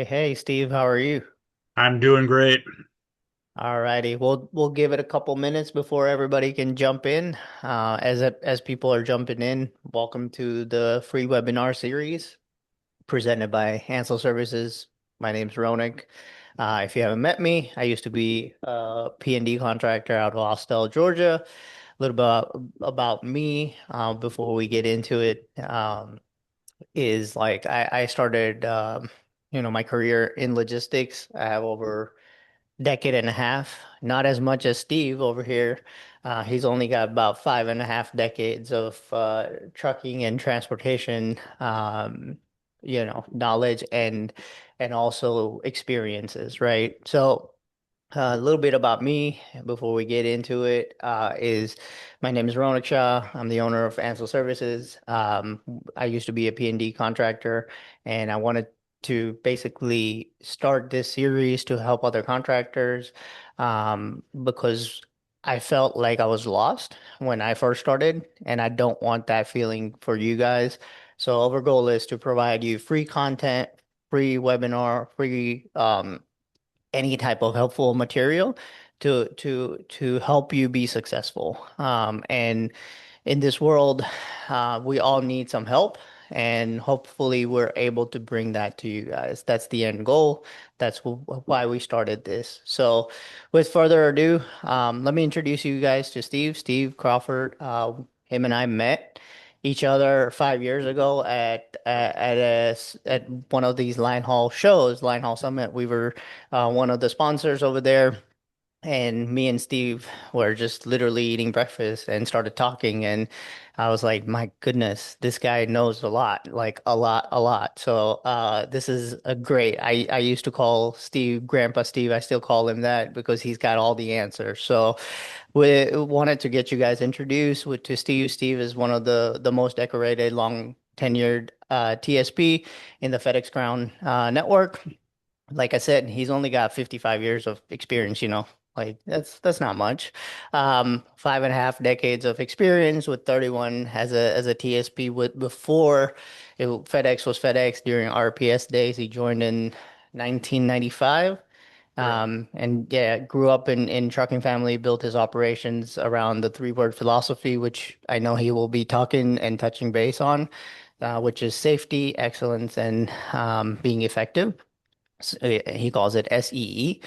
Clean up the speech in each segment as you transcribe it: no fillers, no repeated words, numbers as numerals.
Hey, Steve, how are you? I'm doing great. All righty, we'll give it a couple minutes before everybody can jump in. As people are jumping in, welcome to the free webinar series presented by Ancile Services. My name's Ronak. If you haven't met me, I used to be a P&D contractor out of Austell, Georgia. A little bit about me before we get into it. Is like I started my career in logistics. I have over decade and a half, not as much as Steve over here. He's only got about 5.5 decades of trucking and transportation, knowledge and also experiences, right? So a little bit about me before we get into it is my name is Ronak Shah. I'm the owner of Ancile Services. I used to be a P&D contractor, and I wanted to basically start this series to help other contractors because I felt like I was lost when I first started, and I don't want that feeling for you guys. So our goal is to provide you free content, free webinar, free any type of helpful material to help you be successful. And in this world, we all need some help, and hopefully we're able to bring that to you guys. That's the end goal. That's why we started this. So, with further ado, let me introduce you guys to Steve Crawford. Him and I met each other 5 years ago at one of these line haul shows, line haul summit. We were one of the sponsors over there. And me and Steve were just literally eating breakfast and started talking. And I was like, my goodness, this guy knows a lot, like a lot, a lot. So this is a great. I used to call Steve Grandpa Steve. I still call him that because he's got all the answers. So we wanted to get you guys introduced to Steve. Steve is one of the most decorated, long tenured TSP in the FedEx Ground network. Like I said, he's only got 55 years of experience, like that's not much. 5.5 decades of experience with 31 as a TSP with FedEx was FedEx during RPS days. He joined in 1995. Right. And yeah, grew up in trucking family, built his operations around the three-word philosophy, which I know he will be talking and touching base on, which is safety, excellence, and being effective. He calls it SEE.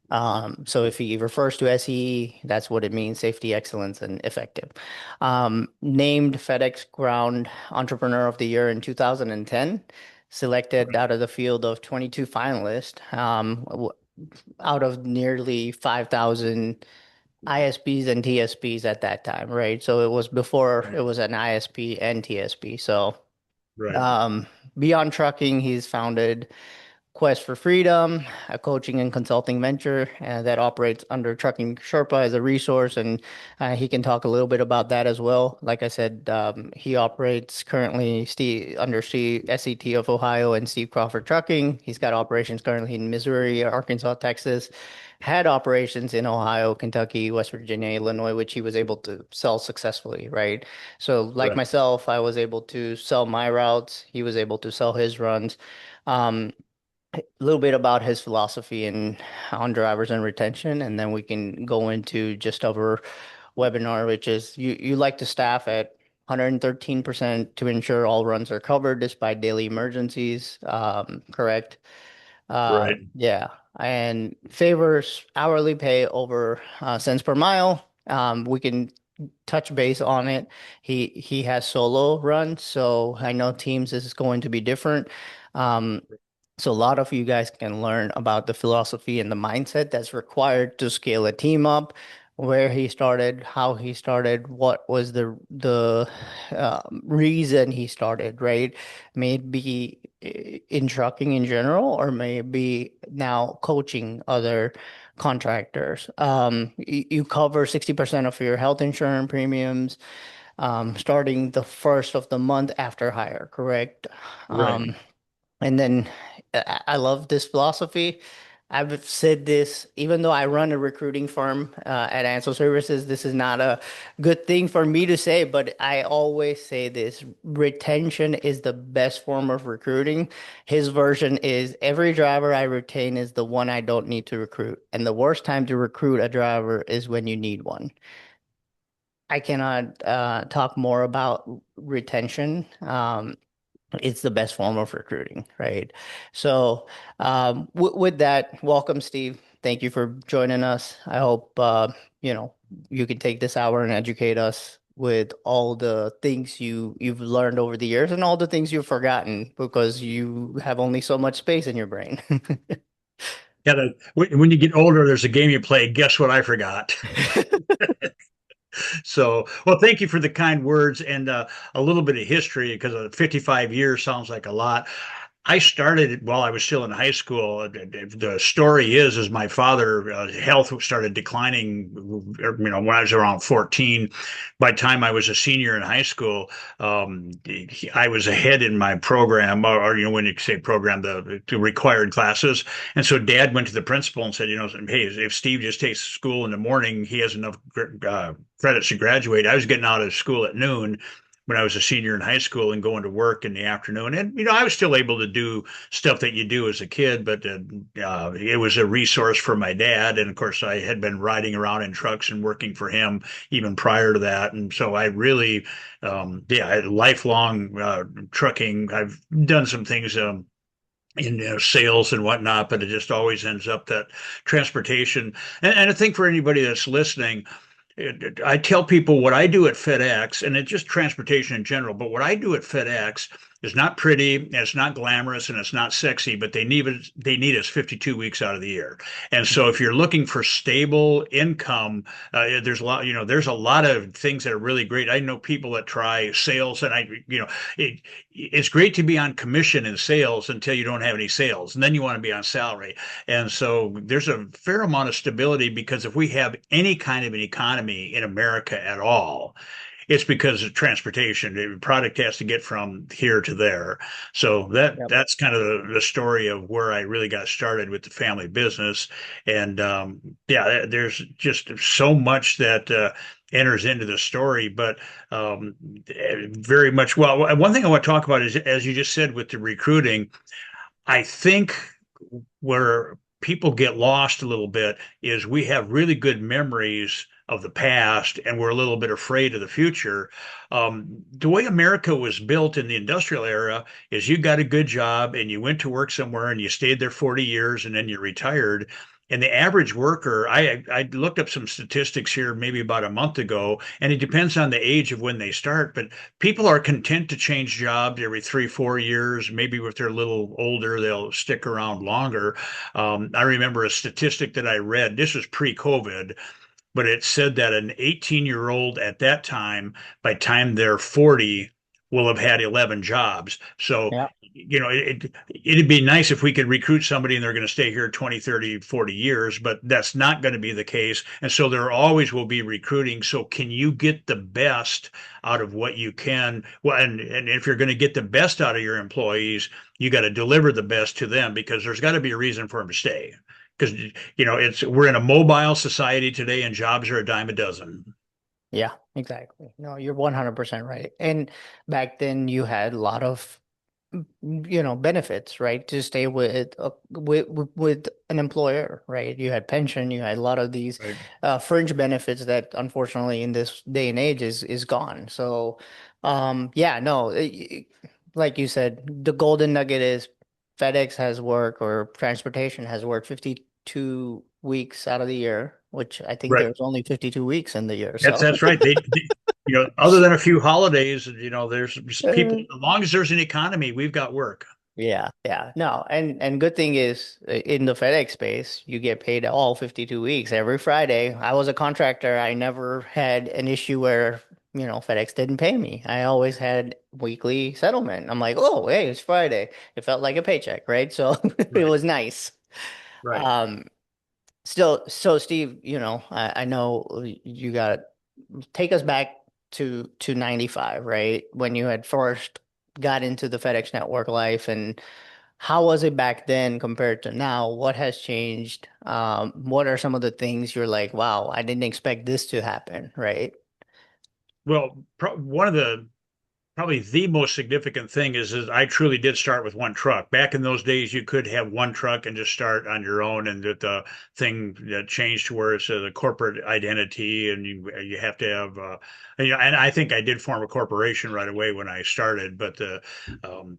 So if he refers to SEE, that's what it means, safety, excellence, and effective. Named FedEx Ground Entrepreneur of the Year in 2010, selected Right. out of the field of 22 finalists, out of nearly 5,000 ISPs and TSPs at that time, right? So it was before Right. it was an ISP and TSP. So Right. um, beyond trucking, he's founded Quest for Freedom, a coaching and consulting venture that operates under Trucking Sherpa as a resource, and he can talk a little bit about that as well. Like I said, he operates currently under SET of Ohio and Steve Crawford Trucking. He's got operations currently in Missouri, Arkansas, Texas. Had operations in Ohio, Kentucky, West Virginia, Illinois, which he was able to sell successfully, right? So, like Right. myself, I was able to sell my routes. He was able to sell his runs. Um, a little bit about his philosophy and on drivers and retention, and then we can go into just our webinar, which is you like to staff at 113% to ensure all runs are covered despite daily emergencies. Correct. Right. Yeah, and favors hourly pay over cents per mile. We can touch base on it. He has solo runs, so I know teams is going to be different. Um, so a lot of you guys can learn about the philosophy and the mindset that's required to scale a team up, where he started, how he started, what was the reason he started, right? Maybe in trucking in general, or maybe now coaching other contractors. You cover 60% of your health insurance premiums, starting the first of the month after hire, correct? Right. Um, and then I love this philosophy. I've said this, even though I run a recruiting firm at Ancile Services, this is not a good thing for me to say, but I always say this: retention is the best form of recruiting. His version is every driver I retain is the one I don't need to recruit. And the worst time to recruit a driver is when you need one. I cannot talk more about retention. It's the best form of recruiting, right? So, with that, welcome, Steve. Thank you for joining us. I hope you know you can take this hour and educate us with all the things you've learned over the years and all the things you've forgotten because you have only so much space in your brain. Yeah, when you get older, there's a game you play. Guess what I forgot? So, well, thank you for the kind words and a little bit of history because 55 years sounds like a lot. I started while I was still in high school. The story is my father health started declining. When I was around 14. By the time I was a senior in high school, I was ahead in my program, or when you say program, the required classes. And so Dad went to the principal and said, hey, if Steve just takes school in the morning, he has enough credits to graduate. I was getting out of school at noon when I was a senior in high school and going to work in the afternoon. And, I was still able to do stuff that you do as a kid, but it was a resource for my dad. And of course, I had been riding around in trucks and working for him even prior to that. And so I really, lifelong trucking. I've done some things. In sales and whatnot, but it just always ends up that transportation. And I think for anybody that's listening, I tell people what I do at FedEx, and it's just transportation in general, but what I do at FedEx is not pretty, and it's not glamorous, and it's not sexy, but they need us 52 weeks out of the year. And so if you're looking for stable income, there's a lot of things that are really great. I know people that try sales, and it's great to be on commission in sales until you don't have any sales, and then you want to be on salary. And so there's a fair amount of stability because if we have any kind of an economy in America at all, it's because of transportation. The product has to get from here to there. So Yep. that's kind of the story of where I really got started with the family business. And there's just so much that enters into the story, but very much. Well, one thing I want to talk about is, as you just said, with the recruiting, I think where people get lost a little bit is we have really good memories of the past and we're a little bit afraid of the future. The way America was built in the industrial era is you got a good job and you went to work somewhere and you stayed there 40 years and then you retired. And the average worker, I looked up some statistics here maybe about a month ago, and it depends on the age of when they start, but people are content to change jobs every 3, 4 years. Maybe if they're a little older, they'll stick around longer. I remember a statistic that I read. This was pre-COVID, but it said that an 18-year-old at that time, by time they're 40, will have had 11 jobs. So, Yeah. it'd be nice if we could recruit somebody and they're going to stay here 20, 30, 40 years, but that's not going to be the case. And so there always will be recruiting. So can you get the best out of what you can? Well, and if you're going to get the best out of your employees, you got to deliver the best to them because there's got to be a reason for them to stay. Because it's we're in a mobile society today, and jobs are a dime a dozen. Yeah, exactly. No, you're 100% right. And back then you had a lot of benefits, right? To stay with an employer, right? You had pension, you had a lot of these Right. fringe benefits that unfortunately in this day and age is gone. So, yeah, no, like you said, the golden nugget is FedEx has work or transportation has work 52 weeks out of the year, which I think Right. there's only 52 weeks in the year. That's So, that's right. Other than a few holidays, there's just people. uh, As long as there's an economy, we've got work. yeah, yeah. No, and good thing is in the FedEx space, you get paid all 52 weeks every Friday. I was a contractor. I never had an issue where, FedEx didn't pay me. I always had weekly settlement. I'm like, "Oh, hey, it's Friday." It felt like a paycheck, right? So it Right. was nice. Right. Um, Still, so Steve, I know you got take us back to 95, right? When you had first got into the FedEx network life and how was it back then compared to now? What has changed? What are some of the things you're like, wow, I didn't expect this to happen, right? Well, one of the probably the most significant thing is I truly did start with one truck. Back in those days, you could have one truck and just start on your own, and that the thing that changed to where it's a corporate identity, and you have to have, and I think I did form a corporation right away when I started, but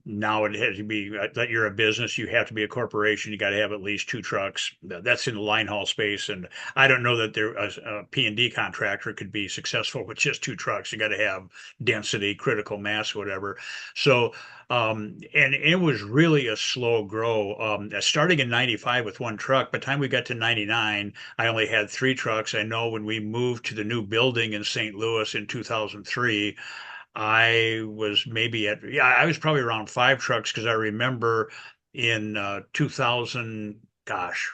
now it has to be that you're a business, you have to be a corporation, you got to have at least two trucks. That's in the line haul space, and I don't know that a P&D contractor could be successful with just two trucks. You got to have density, critical mass, whatever. So, and it was really a slow grow. Starting in 95 with one truck, by the time we got to 99, I only had three trucks. I know when we moved to the new building in St. Louis in 2003, I was maybe at, yeah, I was probably around five trucks because I remember in 2000, gosh,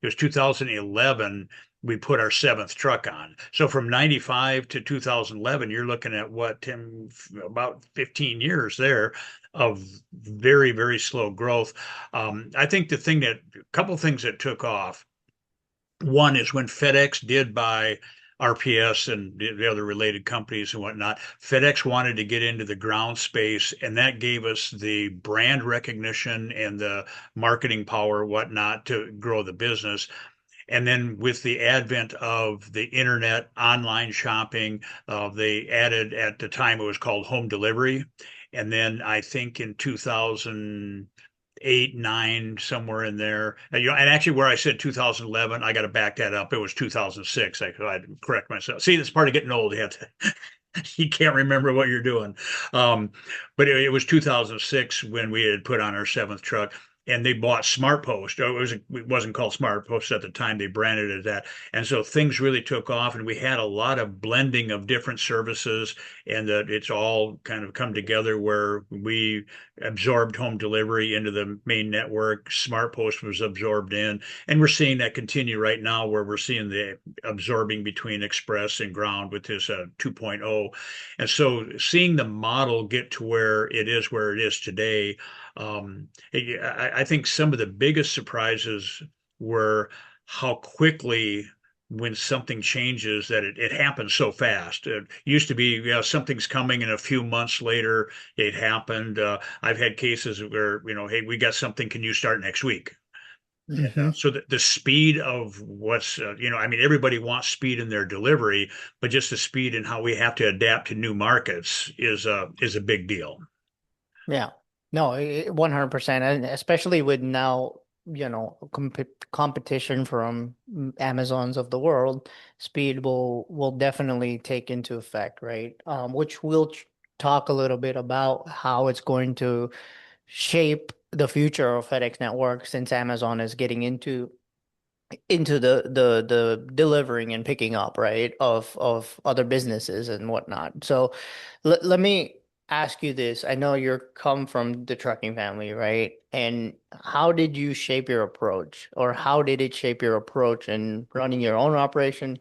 it was 2011 we put our seventh truck on. So from 95 to 2011, you're looking at what, Tim, about 15 years there of very, very slow growth. I think a couple things that took off. One is when FedEx did buy RPS and the other related companies and whatnot. FedEx wanted to get into the ground space, and that gave us the brand recognition and the marketing power, whatnot, to grow the business. And then with the advent of the internet, online shopping, they added at the time it was called home delivery. And then I think in 2008, nine, somewhere in there, and actually where I said 2011, I got to back that up. It was 2006. I had to correct myself. See, that's part of getting old. You have to, you can't remember what you're doing. Um, but it was 2006 when we had put on our seventh truck, and they bought Smart Post. It wasn't called Smart Post at the time. They branded it that, and so things really took off, and we had a lot of blending of different services, and that it's all kind of come together where we absorbed home delivery into the main network. Smart Post was absorbed in, and we're seeing that continue right now, where we're seeing the absorbing between Express and Ground with this 2.0. And so seeing the model get to where it is today, I think some of the biggest surprises were how quickly when something changes that it happens so fast. It used to be, something's coming and a few months later it happened. I've had cases where, hey, we got something, can you start next week? And Hmm. so the speed of what's, I mean, everybody wants speed in their delivery, but just the speed and how we have to adapt to new markets is a big deal. Yeah. No, 100%. And especially with now, competition from Amazons of the world, speed will definitely take into effect, right? Which we'll talk a little bit about how it's going to shape the future of FedEx network since Amazon is getting into the delivering and picking up, right, of other businesses and whatnot. So let me ask you this. I know you're come from the trucking family, right? And how did you shape your approach, or how did it shape your approach in running your own operation?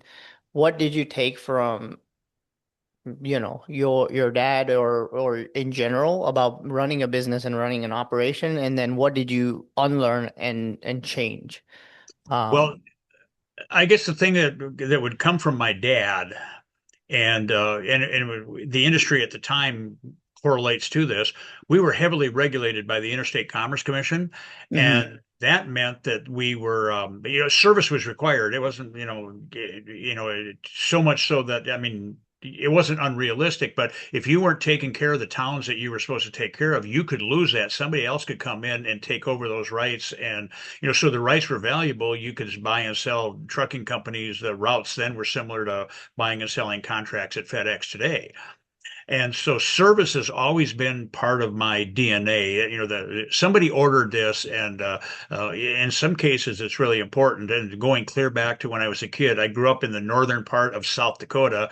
What did you take from, your dad or in general about running a business and running an operation? And then what did you unlearn and change? Well, Um, I guess the thing that would come from my dad and the industry at the time correlates to this. We were heavily regulated by the Interstate Commerce Commission, mhm. and that meant that we were, service was required. It wasn't, so much so that, I mean, it wasn't unrealistic, but if you weren't taking care of the towns that you were supposed to take care of, you could lose that. Somebody else could come in and take over those rights. And, so the rights were valuable. You could buy and sell trucking companies. The routes then were similar to buying and selling contracts at FedEx today. And so service has always been part of my DNA. Somebody ordered this, and in some cases, it's really important. And going clear back to when I was a kid, I grew up in the northern part of South Dakota.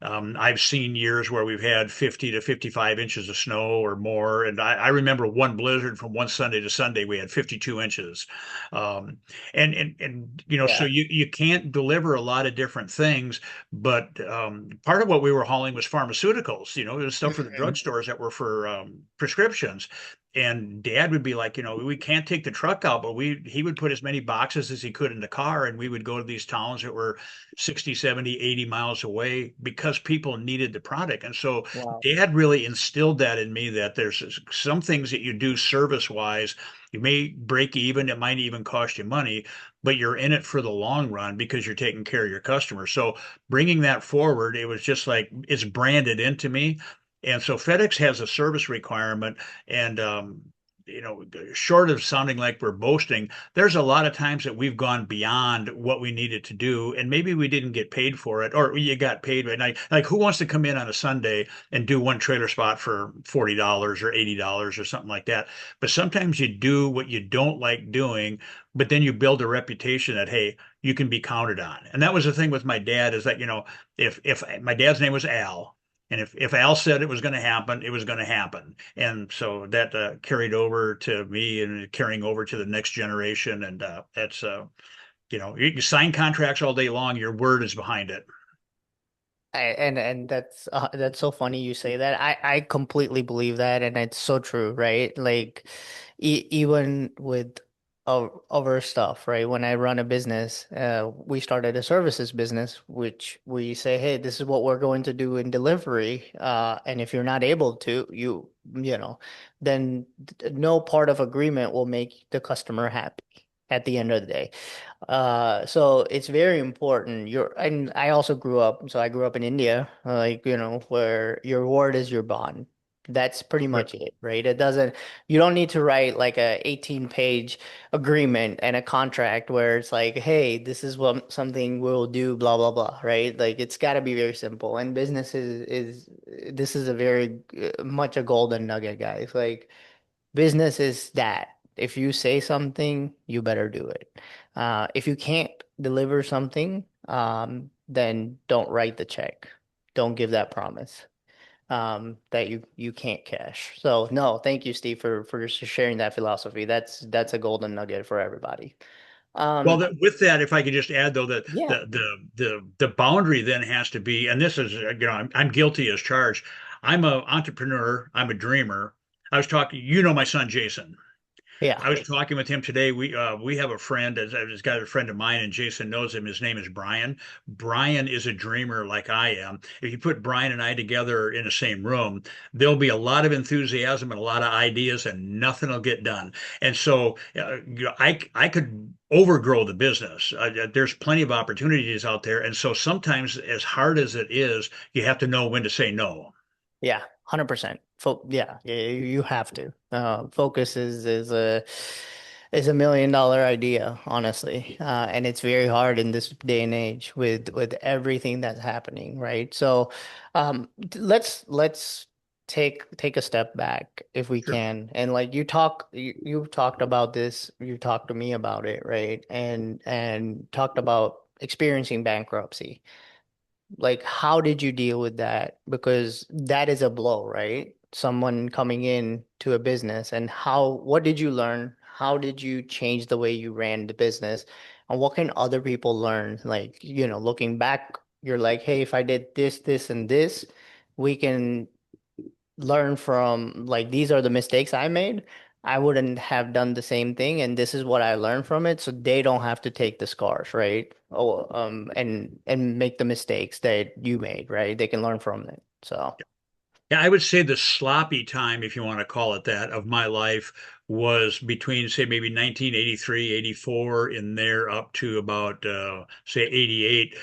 I've seen years where we've had 50 to 55 inches of snow or more. And I remember one blizzard from one Sunday to Sunday, we had 52 inches. Um, so Yeah. you can't deliver a lot of different things, but part of what we were hauling was pharmaceuticals, it was stuff for the Mhm. drugstores that were for prescriptions. And dad would be like, we can't take the truck out, but he would put as many boxes as he could in the car. And we would go to these towns that were 60, 70, 80 miles away because people needed the product. And so Wow. dad really instilled that in me, that there's some things that you do service wise. You may break even. It might even cost you money, but you're in it for the long run because you're taking care of your customers. So bringing that forward, it was just like it's branded into me. And so FedEx has a service requirement, and short of sounding like we're boasting, there's a lot of times that we've gone beyond what we needed to do, and maybe we didn't get paid for it, or you got paid. And like, who wants to come in on a Sunday and do one trailer spot for $40 or $80 or something like that? But sometimes you do what you don't like doing, but then you build a reputation that, hey, you can be counted on. And that was the thing with my dad, is that, if my dad's name was Al, and if Al said it was going to happen, it was going to happen. And so that carried over to me and carrying over to the next generation. And that's, you can sign contracts all day long. Your word is behind it. And that's so funny you say that. I completely believe that, and it's so true, right? Like even with other stuff, right? When I run a business, we started a services business, which we say, hey, this is what we're going to do in delivery, and if you're not able to, you know, then no part of agreement will make the customer happy at the end of the day. So it's very important. And I also grew up, so I grew up in India, like, where your word is your bond. That's pretty Right. much it, right? You don't need to write like a 18-page agreement and a contract where it's like, hey, this is what something we'll do, blah, blah, blah, right? Like it's got to be very simple. And business this is a very much a golden nugget, guys. Like, business is that. If you say something, you better do it. If you can't deliver something, then don't write the check. Don't give that promise that you can't cash. So no, thank you, Steve, for sharing that philosophy. That's a golden nugget for everybody. Well, Um, with that, if I could just add though, that yeah, the boundary then has to be, and this is, I'm guilty as charged. I'm an entrepreneur. I'm a dreamer. I was talking, my son Jason. yeah, I was talking with him today. We have a friend, as got a friend of mine, and Jason knows him. His name is Brian. Brian is a dreamer like I am. If you put Brian and I together in the same room, there'll be a lot of enthusiasm and a lot of ideas, and nothing will get done. And so I could overgrow the business. There's plenty of opportunities out there, and so sometimes, as hard as it is, you have to know when to say no. yeah, 100%. Yeah, you have to. Focus is a $1 million idea, honestly, and it's very hard in this day and age with everything that's happening, right? So, let's take a step back if we Sure. can, and like you've talked about this, you talked to me about it, right? And talked about experiencing bankruptcy. Like, how did you deal with that? Because that is a blow, right? Someone coming in to a business, and what did you learn? How did you change the way you ran the business? And what can other people learn? Like, looking back, you're like, hey, if I did this, this, and this, we can learn from, like, these are the mistakes I made. I wouldn't have done the same thing, and this is what I learned from it, so they don't have to take the scars, right? Oh, and make the mistakes that you made, right? They can learn from it. So, Yeah, I would say the sloppy time, if you want to call it that, of my life was between, say, maybe 1983, 84, in there up to about, say, 88.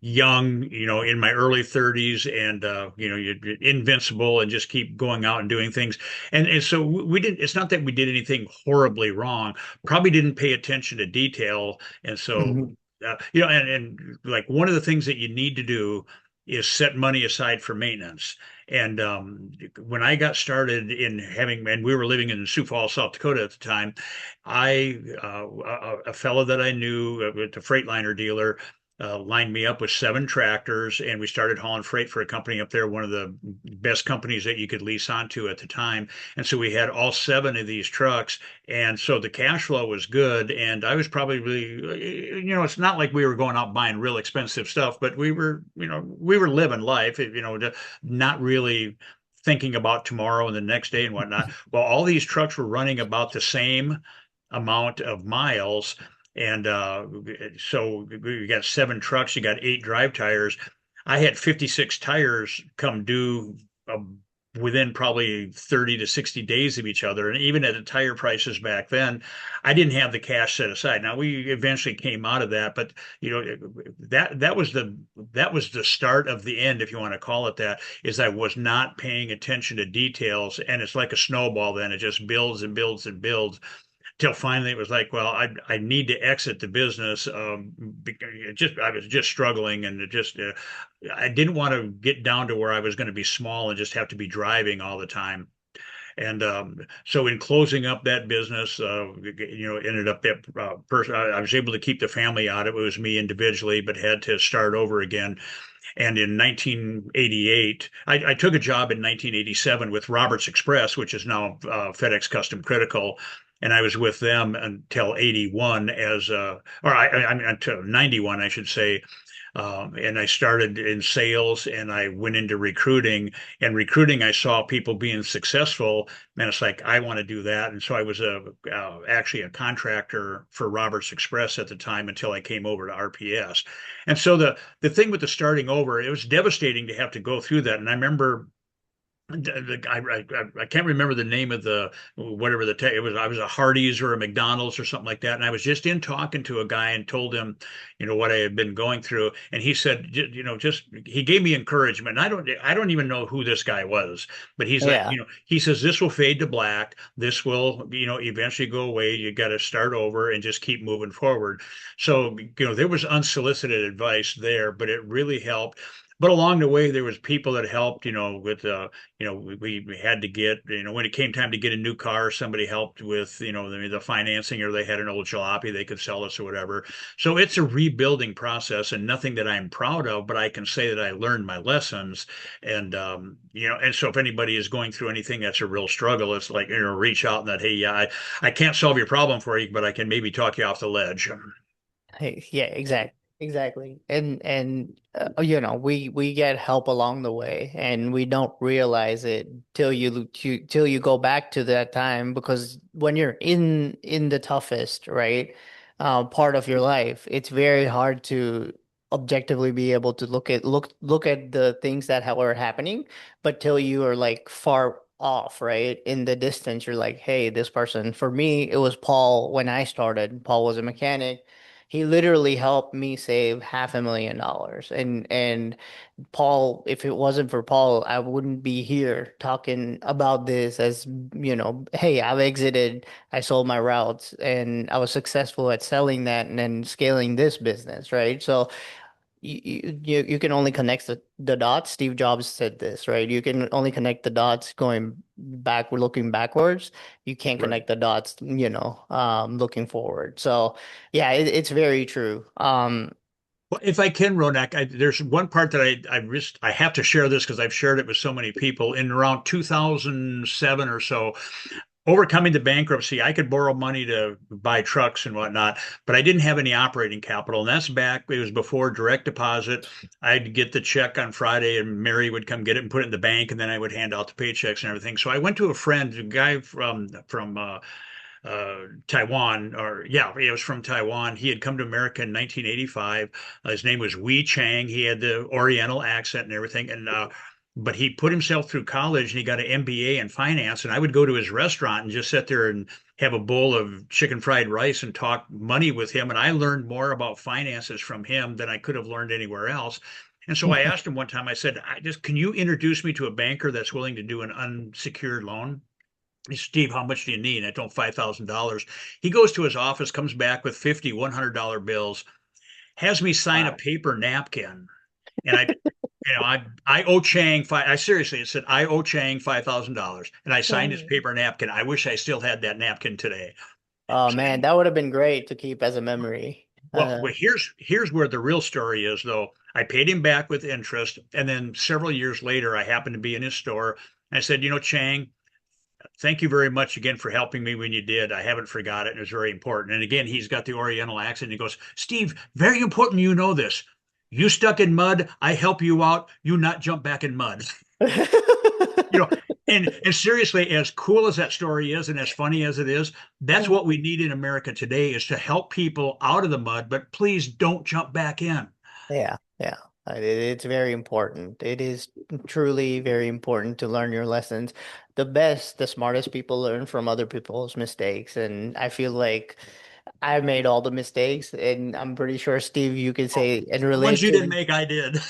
Young, in my early 30s, and, you're invincible and just keep going out and doing things. And so we didn't, it's not that we did anything horribly wrong, probably didn't pay attention to detail. And so, mhm. and like one of the things that you need to do is set money aside for maintenance. And when I got started and we were living in Sioux Falls, South Dakota at the time, a fellow that I knew at the Freightliner dealer lined me up with 7 tractors, and we started hauling freight for a company up there, one of the best companies that you could lease onto at the time. And so we had all 7 of these trucks, and so the cash flow was good. And I was probably, it's not like we were going out buying real expensive stuff, but we were living life, not really thinking about tomorrow and the next day and whatnot. Well, all these trucks were running about the same amount of miles. And so you got 7 trucks, you got 8 drive tires. I had 56 tires come due within probably 30 to 60 days of each other. And even at the tire prices back then, I didn't have the cash set aside. Now we eventually came out of that, but you know, that was the start of the end, if you want to call it that, is I was not paying attention to details. And it's like a snowball then. It just builds and builds and builds till finally it was like, well, I need to exit the business. I was just struggling, and I didn't want to get down to where I was going to be small and just have to be driving all the time. And so in closing up that business, ended up that person, I was able to keep the family out. It was me individually, but had to start over again. And in 1988, I took a job in 1987 with Roberts Express, which is now FedEx Custom Critical. And I was with them until 81 I mean, until 91, I should say. And I started in sales and I went into recruiting. And recruiting, I saw people being successful, and it's like, I want to do that. And so I was actually a contractor for Roberts Express at the time until I came over to RPS. And so the thing with the starting over, it was devastating to have to go through that. And I remember I can't remember the name of the whatever it was. I was a Hardee's or a McDonald's or something like that, and I was just in talking to a guy and told him, what I had been going through, and he said, just he gave me encouragement. And I don't even know who this guy was, but he's like, Yeah. he says this will fade to black. This will, eventually go away. You got to start over and just keep moving forward. So, there was unsolicited advice there, but it really helped. But along the way, there was people that helped, with we had to get, when it came time to get a new car, somebody helped with, the financing, or they had an old jalopy they could sell us or whatever. So it's a rebuilding process, and nothing that I'm proud of, but I can say that I learned my lessons. And, and so if anybody is going through anything that's a real struggle, it's like, reach out and that, hey, yeah, I can't solve your problem for you, but I can maybe talk you off the ledge. Hey, yeah, exactly. We get help along the way, and we don't realize it till you go back to that time, because when you're in the toughest, right, part of your life, it's very hard to objectively be able to look at the things that were happening, but till you are like far off, right? In the distance, you're like, hey, this person, for me, it was Paul when I started. Paul was a mechanic. He literally helped me save $500,000. And Paul, if it wasn't for Paul, I wouldn't be here talking about this as, hey, I've exited, I sold my routes, and I was successful at selling that and then scaling this business, right? So you can only connect the dots. Steve Jobs said this, right? You can only connect the dots going back, looking backwards. You can't Right. connect the dots, looking forward. So yeah, it's very true. Well, if I can, Ronak, there's one part that I have to share this because I've shared it with so many people. In around 2007 or so, overcoming the bankruptcy, I could borrow money to buy trucks and whatnot, but I didn't have any operating capital. And that's back, it was before direct deposit. I'd get the check on Friday and Mary would come get it and put it in the bank, and then I would hand out the paychecks and everything. So I went to a friend, a guy from Taiwan, or yeah, he was from Taiwan. He had come to America in 1985. His name was Wee Chang. He had the Oriental accent and everything, and but he put himself through college and he got an MBA in finance. And I would go to his restaurant and just sit there and have a bowl of chicken fried rice and talk money with him. And I learned more about finances from him than I could have learned anywhere else. And so I asked him one time, I said, can you introduce me to a banker that's willing to do an unsecured loan? Steve, how much do you need? I told him $5,000. He goes to his office, comes back with 50 $100 bills, has me sign a Wow. paper napkin. And I owe Chang five. I seriously, it said I owe Chang $5,000, and I signed his paper napkin. I wish I still had that napkin today. Oh So, man, that would have been great to keep as a memory. well, here's where the real story is, though. I paid him back with interest, and then several years later, I happened to be in his store. I said, Chang, thank you very much again for helping me when you did. I haven't forgot it. And it was very important. And again, he's got the Oriental accent. He goes, Steve, very important you know this. You stuck in mud, I help you out. You not jump back in mud. you know, and seriously, as cool as that story is and as funny as it is, that's what we need in America today is to help people out of the mud, but please don't jump back in. Yeah, yeah. It's very important. It is truly very important to learn your lessons. The best, the smartest people learn from other people's mistakes. And I feel like I made all the mistakes, and I'm pretty sure, Steve, you can say and The ones relate you didn't to. make, I did.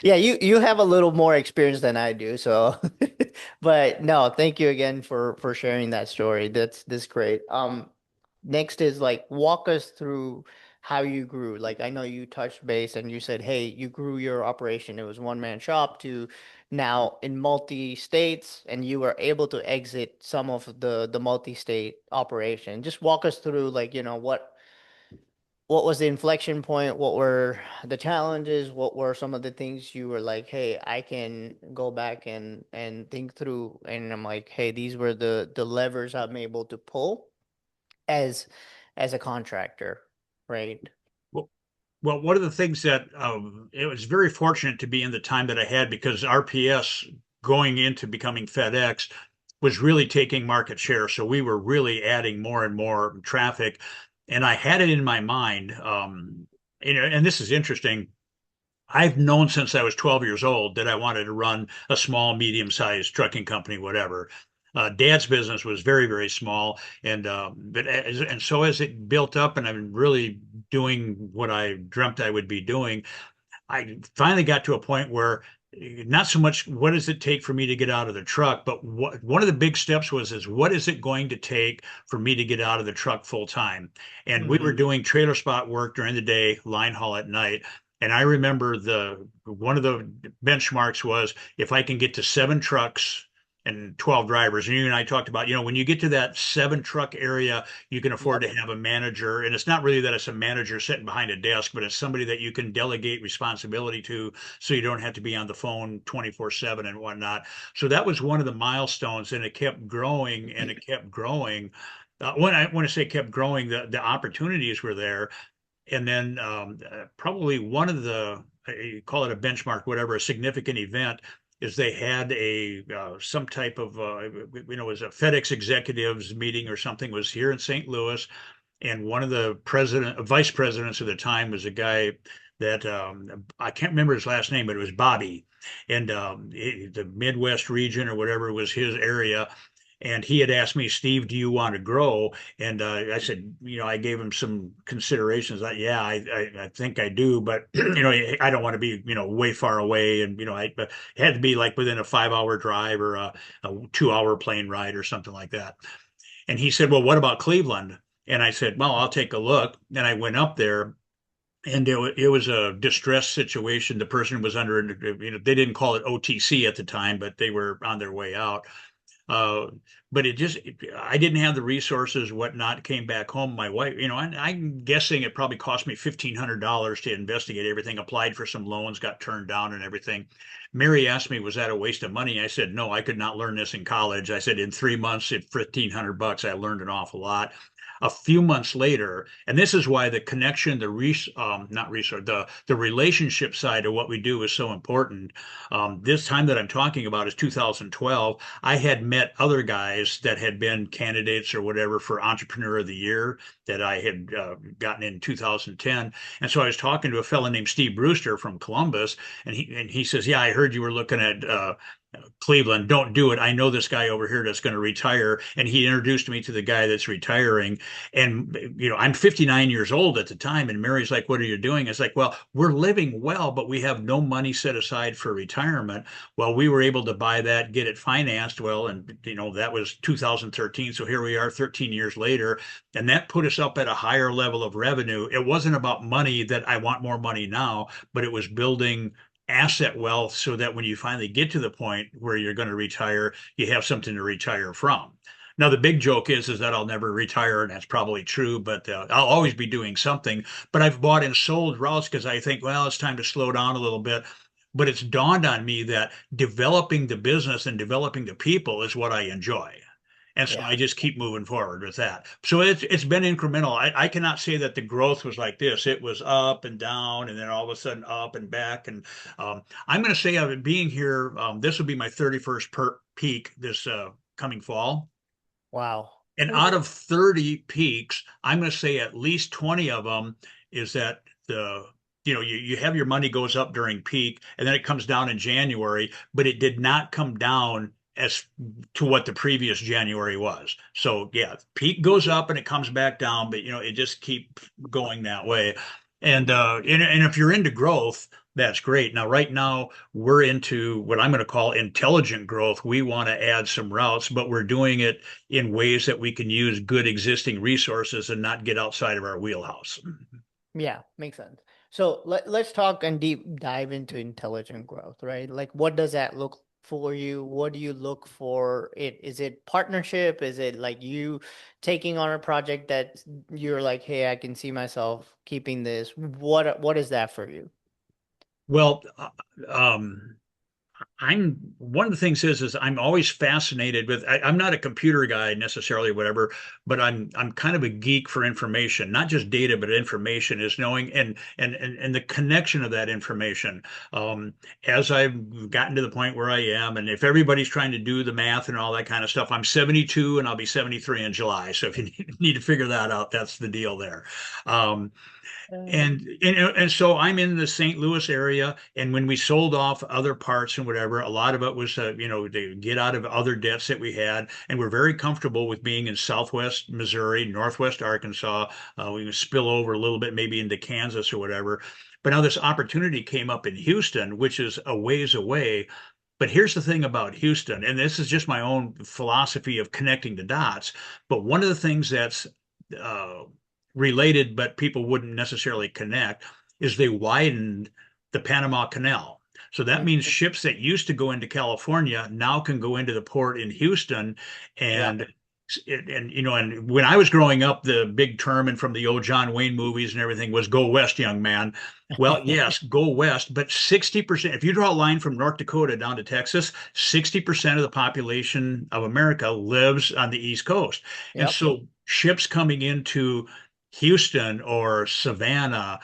Yeah, you have a little more experience than I do, so but no, thank you again for sharing that story. That's great. Next is like walk us through how you grew. Like I know you touched base and you said, hey, you grew your operation. It was one man shop to now in multi-states, and you were able to exit some of the multi-state operation. Just walk us through like, what was the inflection point? What were the challenges? What were some of the things you were like, hey, I can go back and think through, and I'm like, hey, these were the levers I'm able to pull as as a contractor, right? Well, well, one of the things that it was very fortunate to be in the time that I had because RPS going into becoming FedEx was really taking market share. So we were really adding more and more traffic. And I had it in my mind, and this is interesting. I've known since I was 12 years old that I wanted to run a small, medium-sized trucking company, whatever. Dad's business was very, very small, and so as it built up, and I'm really doing what I dreamt I would be doing, I finally got to a point where not so much what does it take for me to get out of the truck, but one of the big steps was is what is it going to take for me to get out of the truck full time? And we were Mm-hmm. doing trailer spot work during the day, line haul at night. And I remember the one of the benchmarks was if I can get to 7 trucks and 12 drivers. And you and I talked about, when you get to that 7 truck area, you can afford Yep. to have a manager. And it's not really that it's a manager sitting behind a desk, but it's somebody that you can delegate responsibility to so you don't have to be on the phone 24/7 and whatnot. So that was one of the milestones, and it kept growing and it kept growing. When I say kept growing, the opportunities were there. And then probably one of the, you call it a benchmark, whatever, a significant event is they had a some type of it was a FedEx executives meeting or something was here in St. Louis, and one of the vice presidents of the time was a guy that I can't remember his last name, but it was Bobby, and the Midwest region or whatever was his area. And he had asked me, Steve, do you want to grow? And I said, I gave him some considerations. Yeah, I think I do, but I don't want to be, way far away. And but it had to be like within a 5 hour drive or a 2 hour plane ride or something like that. And he said, well, what about Cleveland? And I said, well, I'll take a look. And I went up there, and it was a distress situation. The person was under, they didn't call it OTC at the time, but they were on their way out. Uh, but I didn't have the resources, whatnot, came back home. My wife, I'm guessing it probably cost me $1,500 to investigate everything, applied for some loans, got turned down and everything. Mary asked me, was that a waste of money? I said, no, I could not learn this in college. I said, in 3 months at $1,500, I learned an awful lot. A few months later, and this is why the connection, not resource, the relationship side of what we do is so important. This time that I'm talking about is 2012. I had met other guys that had been candidates or whatever for Entrepreneur of the Year that I had gotten in 2010. And so I was talking to a fellow named Steve Brewster from Columbus, and he says, "Yeah, I heard you were looking at Cleveland. Don't do it. I know this guy over here that's going to retire." And he introduced me to the guy that's retiring. And, I'm 59 years old at the time. And Mary's like, what are you doing? It's like, well, we're living well, but we have no money set aside for retirement. Well, we were able to buy that, get it financed. Well, and, that was 2013. So here we are 13 years later. And that put us up at a higher level of revenue. It wasn't about money that I want more money now, but it was building asset wealth so that when you finally get to the point where you're going to retire, you have something to retire from. Now, the big joke is that I'll never retire, and that's probably true, but I'll always be doing something. But I've bought and sold routes because I think, well, it's time to slow down a little bit. But it's dawned on me that developing the business and developing the people is what I enjoy. And so Yeah. I just keep moving forward with that. So it's been incremental. I cannot say that the growth was like this. It was up and down, and then all of a sudden up and back. And I'm going to say I've been being here. This will be my 31st per peak this coming fall. Wow. And out of 30 peaks, I'm going to say at least 20 of them is that you have your money goes up during peak and then it comes down in January, but it did not come down as to what the previous January was. So yeah, peak goes up and it comes back down, but it just keeps going that way. And if you're into growth, that's great. Now, right now, we're into what I'm going to call intelligent growth. We want to add some routes, but we're doing it in ways that we can use good existing resources and not get outside of our wheelhouse. Yeah, makes sense. So let's talk and deep dive into intelligent growth, right? Like what does that look for you? What do you look for? Is it partnership? Is it like you taking on a project that you're like, hey, I can see myself keeping this? What is that for you? Well, um, I'm one of the things is I'm always fascinated with I'm not a computer guy necessarily, whatever, but I'm kind of a geek for information, not just data, but information is knowing and the connection of that information. Um, as I've gotten to the point where I am, and if everybody's trying to do the math and all that kind of stuff, I'm 72 and I'll be 73 in July. So if you need to figure that out, that's the deal there. Um, and so I'm in the St. Louis area, and when we sold off other parts and whatever, a lot of it was to get out of other debts that we had, and we're very comfortable with being in Southwest Missouri, Northwest Arkansas. We can spill over a little bit, maybe into Kansas or whatever. But now this opportunity came up in Houston, which is a ways away. But here's the thing about Houston, and this is just my own philosophy of connecting the dots. But one of the things that's uh, related, but people wouldn't necessarily connect, is they widened the Panama Canal. So that means Mhm. ships that used to go into California now can go into the port in Houston. Yeah. And and when I was growing up, the big term and from the old John Wayne movies and everything was "Go west, young man." Well, yes, go west, but 60%, if you draw a line from North Dakota down to Texas, 60% of the population of America lives on the East Coast. And Yep. so ships coming into Houston or Savannah,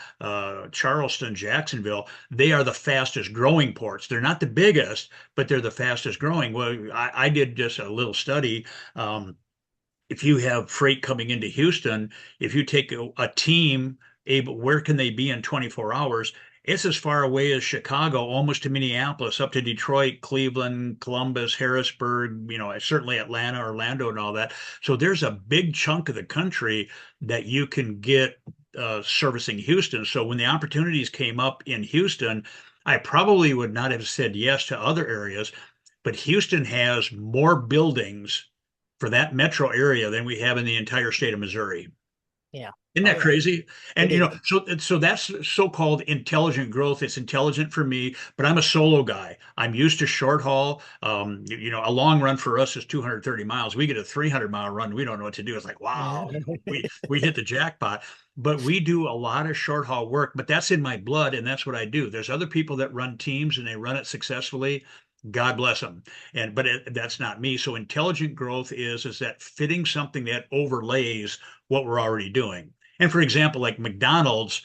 Charleston, Jacksonville, they are the fastest growing ports. They're not the biggest, but they're the fastest growing. Well, I did just a little study. If you have freight coming into Houston, if you take a team, where can they be in 24 hours? It's as far away as Chicago, almost to Minneapolis, up to Detroit, Cleveland, Columbus, Harrisburg, certainly Atlanta, Orlando, and all that. So there's a big chunk of the country that you can get servicing Houston. So when the opportunities came up in Houston, I probably would not have said yes to other areas, but Houston has more buildings for that metro area than we have in the entire state of Missouri. Yeah. Isn't Oh that yeah. crazy? It And is. so that's so-called intelligent growth. It's intelligent for me, but I'm a solo guy. I'm used to short haul. A long run for us is 230 miles. We get a 300-mile run, we don't know what to do. It's like, wow, we hit the jackpot. But we do a lot of short haul work, but that's in my blood, and that's what I do. There's other people that run teams and they run it successfully. God bless them. That's not me. So intelligent growth is that fitting something that overlays what we're already doing. And for example, like McDonald's,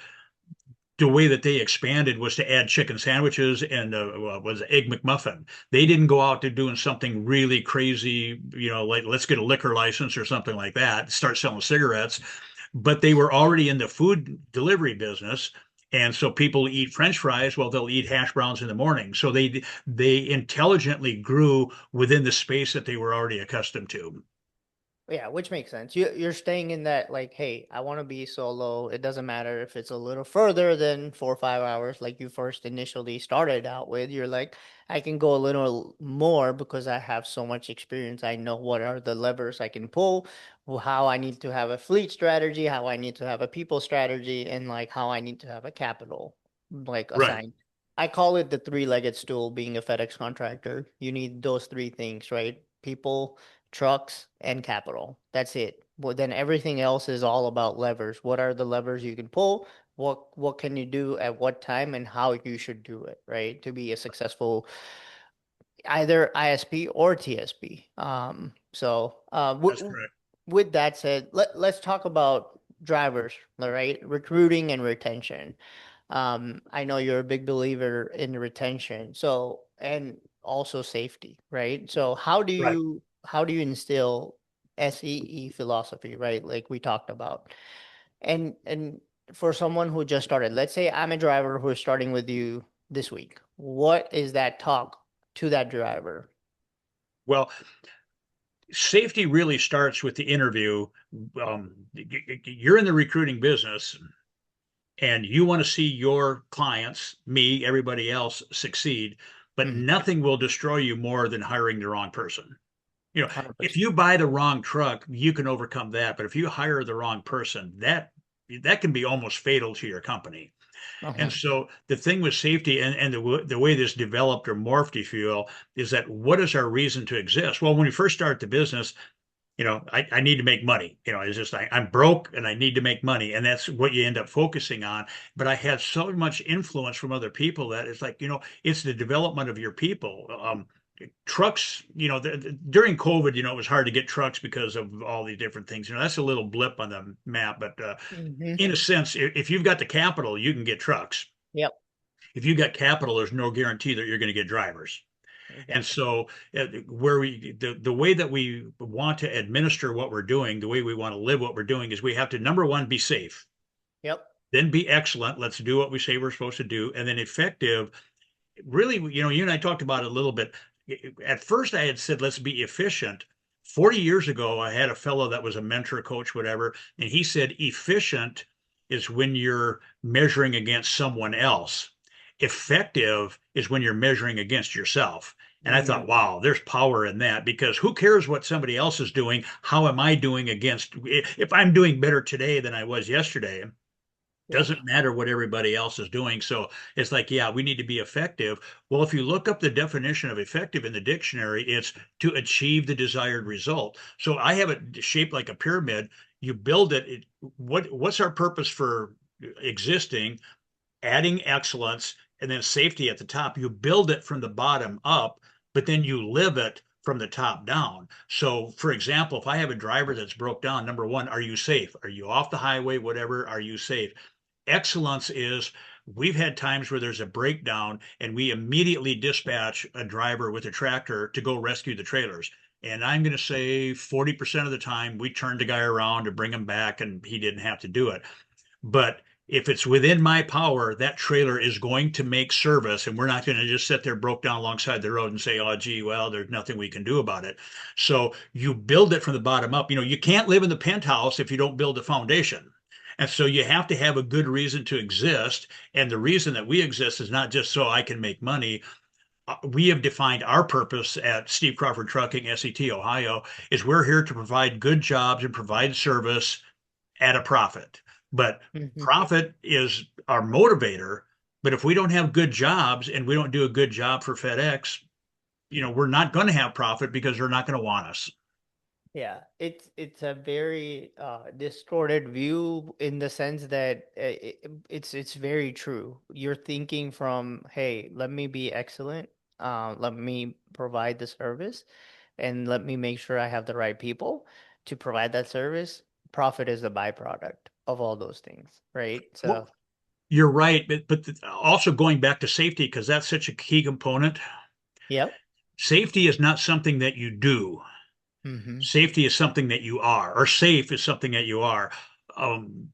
the way that they expanded was to add chicken sandwiches and was Egg McMuffin. They didn't go out to doing something really crazy, like let's get a liquor license or something like that, start selling cigarettes. But they were already in the food delivery business. And so people eat French fries, well, they'll eat hash browns in the morning. So they intelligently grew within the space that they were already accustomed to. Yeah, which makes sense. You're staying in that like, hey, I want to be solo. It doesn't matter if it's a little further than 4 or 5 hours, like you first initially started out with. You're like, I can go a little more because I have so much experience. I know what are the levers I can pull, how I need to have a fleet strategy, how I need to have a people strategy, and like how I need to have a capital like Right. assigned. I call it the three-legged stool being a FedEx contractor. You need those three things, right? People, trucks, and capital. That's it. Well, then everything else is all about levers. What are the levers you can pull? What can you do at what time and how you should do it, right? To be a successful either ISP or TSP. That's correct. With that said, let's talk about drivers, all right? Recruiting and retention. I know you're a big believer in retention, so and also safety, right? So Right. how do you instill SEE philosophy, right? Like we talked about. And for someone who just started, let's say I'm a driver who is starting with you this week. What is that talk to that driver? Well, safety really starts with the interview. You're in the recruiting business and you want to see your clients, me, everybody else succeed, but Mhm. nothing will destroy you more than hiring the wrong person. If 100%. you buy the wrong truck, you can overcome that. But if you hire the wrong person, that can be almost fatal to your company. And Uh-huh. so the thing with safety and the way this developed or morphed, if you will, is that what is our reason to exist? Well, when we first start the business, I need to make money. It's just I'm broke and I need to make money. And that's what you end up focusing on. But I had so much influence from other people that it's like, it's the development of your people. Trucks, during COVID, it was hard to get trucks because of all these different things. That's a little blip on the map. But Hmm. in a sense, if you've got the capital, you can get trucks. Yep. If you've got capital, there's no guarantee that you're going to get drivers. And Exactly. so, the way that we want to administer what we're doing, the way we want to live what we're doing, is we have to number one be safe, Yep. then be excellent. Let's do what we say we're supposed to do, and then effective. Really, you and I talked about it a little bit. At first, I had said let's be efficient. 40 years ago, I had a fellow that was a mentor, coach, whatever, and he said efficient is when you're measuring against someone else. Effective is when you're measuring against yourself. And I thought, Mm. wow, there's power in that because who cares what somebody else is doing? How am I doing against, if I'm doing better today than I was yesterday? Yep. Doesn't matter what everybody else is doing. So it's like, yeah, we need to be effective. Well, if you look up the definition of effective in the dictionary, it's to achieve the desired result. So I have it shaped like a pyramid. You build it. What's our purpose for existing? Adding excellence and then safety at the top. You build it from the bottom up, but then you live it from the top down. So, for example, if I have a driver that's broke down, number one, are you safe? Are you off the highway? Whatever, are you safe? Excellence is we've had times where there's a breakdown and we immediately dispatch a driver with a tractor to go rescue the trailers. And I'm going to say 40% of the time we turned the guy around to bring him back and he didn't have to do it. But if it's within my power, that trailer is going to make service, and we're not going to just sit there broke down alongside the road and say, "Oh, gee, well, there's nothing we can do about it." So you build it from the bottom up. You can't live in the penthouse if you don't build a foundation. And so you have to have a good reason to exist. And the reason that we exist is not just so I can make money. We have defined our purpose at Steve Crawford Trucking, SET, Ohio, is we're here to provide good jobs and provide service at a profit. But Hmm. profit is our motivator. But if we don't have good jobs and we don't do a good job for FedEx, we're not going to have profit because they're not going to want us. Yeah, it's a very distorted view in the sense that it's very true. You're thinking from, hey, let me be excellent, let me provide the service, and let me make sure I have the right people to provide that service. Profit is the byproduct of all those things, right? So, Well, you're right, but also going back to safety because that's such a key component. yep. Safety is not something that you do. Hmm. Safety is something that you are, or safe is something that you are. Um,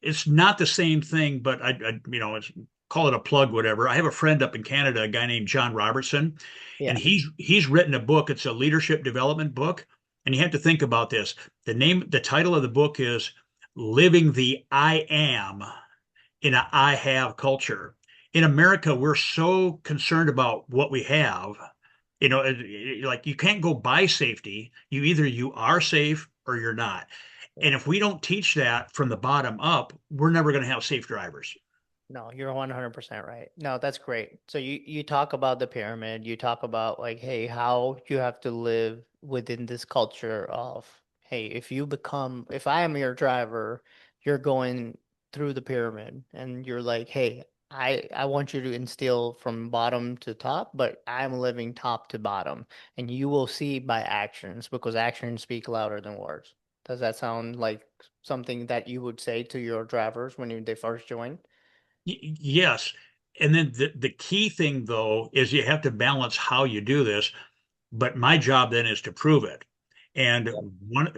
it's not the same thing, but it's call it a plug, whatever. I have a friend up in Canada, a guy named John Robertson, and Yeah. he's written a book. It's a leadership development book, and you have to think about this. The title of the book is "Living the I Am in a I Have Culture." In America, we're so concerned about what we have. Like you can't go buy safety. Either you are safe or you're not. And if we don't teach that from the bottom up, we're never going to have safe drivers. No, you're 100% right. No, that's great. So you talk about the pyramid, you talk about like, hey, how you have to live within this culture of, hey, if I am your driver, you're going through the pyramid and you're like, hey, I want you to instill from bottom to top, but I'm living top to bottom, and you will see by actions because actions speak louder than words. Does that sound like something that you would say to your drivers when they first join? Yes. And then the key thing though is you have to balance how you do this. But my job then is to prove it. And Yep.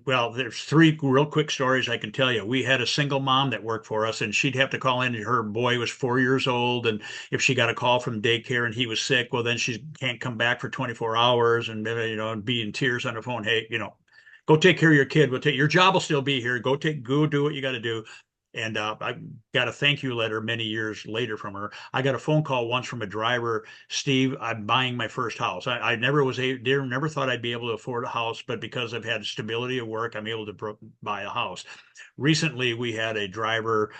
well, there's three real quick stories I can tell you. We had a single mom that worked for us, and she'd have to call in. Her boy was 4 years old, and if she got a call from daycare and he was sick, well, then she can't come back for 24 hours, and and be in tears on the phone. Hey, go take care of your kid. We'll take your job will still be here. Go do what you got to do. And I got a thank you letter many years later from her. I got a phone call once from a driver. Steve, I'm buying my first house. I never never thought I'd be able to afford a house, but because I've had stability of work, I'm able to buy a house. Recently, we had a driver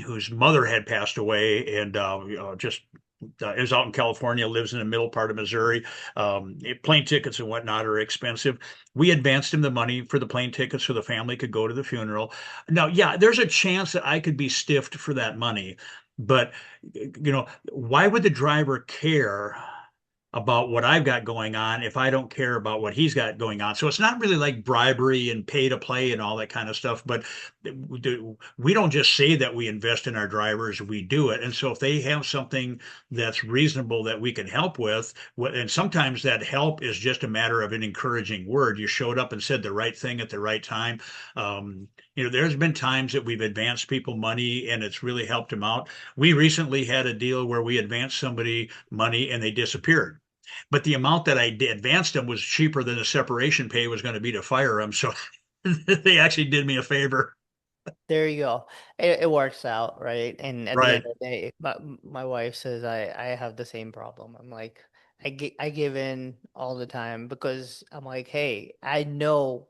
whose mother had passed away, and just is out in California, lives in the middle part of Missouri. Plane tickets and whatnot are expensive. We advanced him the money for the plane tickets so the family could go to the funeral. Now, yeah, there's a chance that I could be stiffed for that money, but why would the driver care about what I've got going on if I don't care about what he's got going on? So it's not really like bribery and pay to play and all that kind of stuff, but we don't just say that we invest in our drivers, we do it. And so if they have something that's reasonable that we can help with, and sometimes that help is just a matter of an encouraging word. You showed up and said the right thing at the right time. There's been times that we've advanced people money and it's really helped them out. We recently had a deal where we advanced somebody money and they disappeared. But the amount that advanced them was cheaper than the separation pay was going to be to fire them. So they actually did me a favor. There you go. It works out, right? And at the Right. end of the day, my wife says I have the same problem. I'm like, I give in all the time because I'm like, hey, I know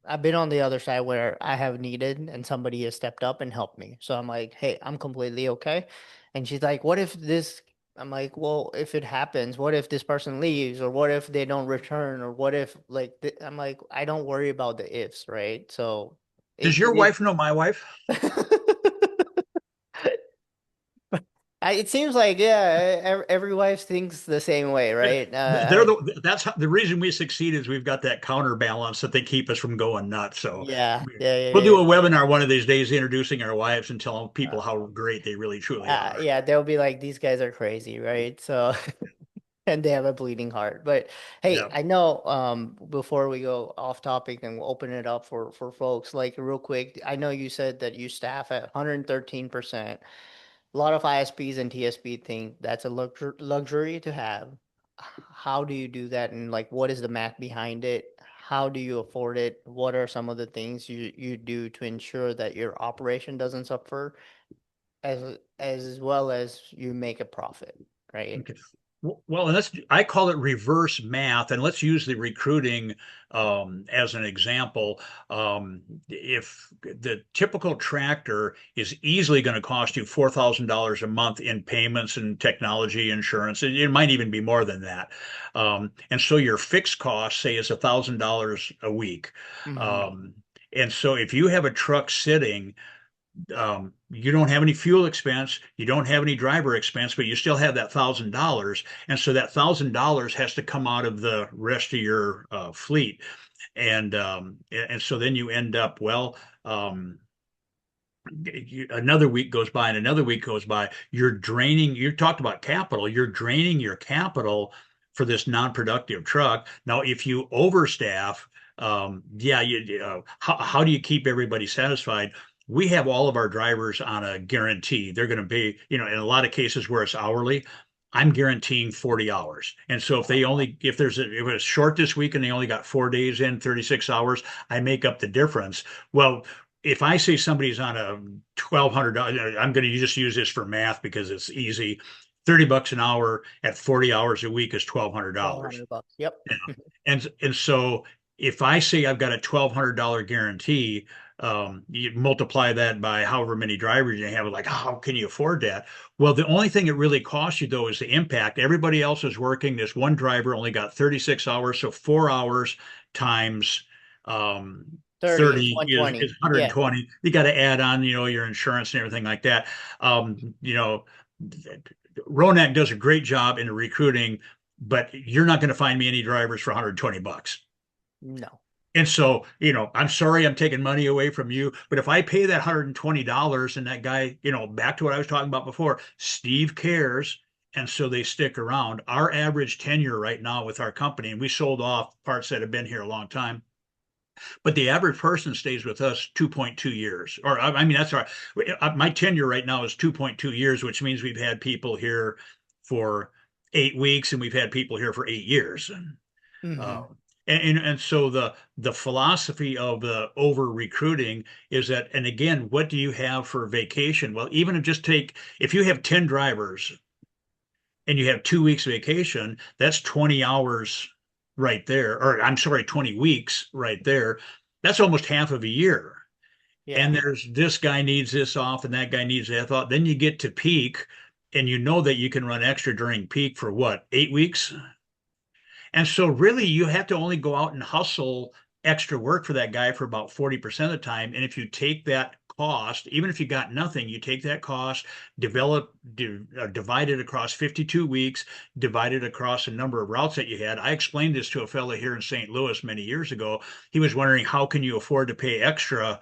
I've been on the other side where I have needed and somebody has stepped up and helped me. So I'm like, hey, I'm completely okay. And she's like, what if this? I'm like, well, if it happens, what if this person leaves, or what if they don't return, or what if like I'm like, I don't worry about the ifs, right? So Does it your is. wife know my wife? It seems like yeah, every wife thinks the same way, right? That's how, the reason we succeed is we've got that counterbalance that they keep us from going nuts. So Yeah, yeah, we'll yeah, do a webinar one of these days introducing our wives and telling yeah. people how great they really truly are. Yeah, they'll be like, these guys are crazy, right? So, and they have a bleeding heart. But hey, Yeah. I know before we go off topic and we'll open it up for folks, like real quick, I know you said that you staff at 113%. A lot of ISPs and TSP think that's a luxury to have. How do you do that? And like, what is the math behind it? How do you afford it? What are some of the things you do to ensure that your operation doesn't suffer as well as you make a profit, right? Okay. Well, and I call it reverse math, and let's use the recruiting as an example. If the typical tractor is easily going to cost you $4,000 a month in payments and technology insurance, it might even be more than that. And so your fixed cost, say, is $1,000 a week. Hmm. Um, and so if you have a truck sitting, you don't have any fuel expense, you don't have any driver expense, but you still have that $1,000, and so that $1,000 has to come out of the rest of your fleet, and so then you end up um, another week goes by and another week goes by. You're draining. You talked about capital. You're draining your capital for this non-productive truck. Now, if you overstaff, yeah, how do you keep everybody satisfied? We have all of our drivers on a guarantee. They're going to be, in a lot of cases where it's hourly, I'm guaranteeing 40 hours. And so if it's short this week and they only got 4 days in, 36 hours, I make up the difference. Well, if I say somebody's on a $1,200, I'm going to just use this for math because it's easy. $30 an hour at 40 hours a week is $1,200. $1,200. Yep. And so if I say I've got a $1,200 guarantee, you multiply that by however many drivers you have, like, how can you afford that? Well, the only thing it really costs you though is the impact. Everybody else is working. This one driver only got 36 hours, so 4 hours times um, 30 is 30 is 120. Yeah. 120. You got to add on, your insurance and everything like that. You know, Ronak does a great job in recruiting, but you're not going to find me any drivers for $120. No. And so, I'm sorry I'm taking money away from you, but if I pay that $120 and that guy, back to what I was talking about before, Steve cares. And so they stick around. Our average tenure right now with our company, and we sold off parts that have been here a long time, but the average person stays with us 2.2 years. Or, I mean, that's our, my tenure right now is 2.2 years, which means we've had people here for 8 weeks and we've had people here for 8 years. Uh, Hmm. and so the philosophy of the over recruiting is that, and again, what do you have for vacation? Well, even if you have 10 drivers and you have 2 weeks vacation, that's 20 hours right there, or I'm sorry, 20 weeks right there. That's almost half of a year. Yeah. And there's this guy needs this off and that guy needs that off. Then you get to peak and you know that you can run extra during peak for what, 8 weeks? And so really you have to only go out and hustle extra work for that guy for about 40% of the time. And if you take that cost, even if you got nothing, you take that cost, divide it across 52 weeks, divide it across a number of routes that you had. I explained this to a fellow here in St. Louis many years ago. He was wondering, how can you afford to pay extra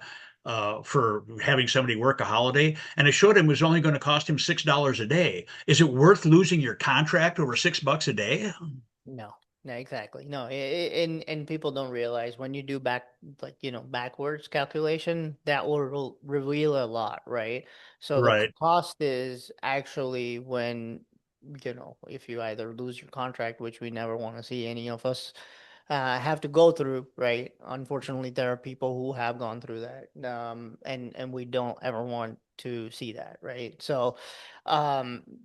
for having somebody work a holiday? And I showed him it was only going to cost him $6 a day. Is it worth losing your contract over $6 a day? No. No, exactly. No, and people don't realize when you do backwards calculation, that will reveal a lot, right? So the Right. cost is actually when, if you either lose your contract, which we never want to see any of us have to go through, right? Unfortunately, there are people who have gone through that, and we don't ever want to see that, right? So,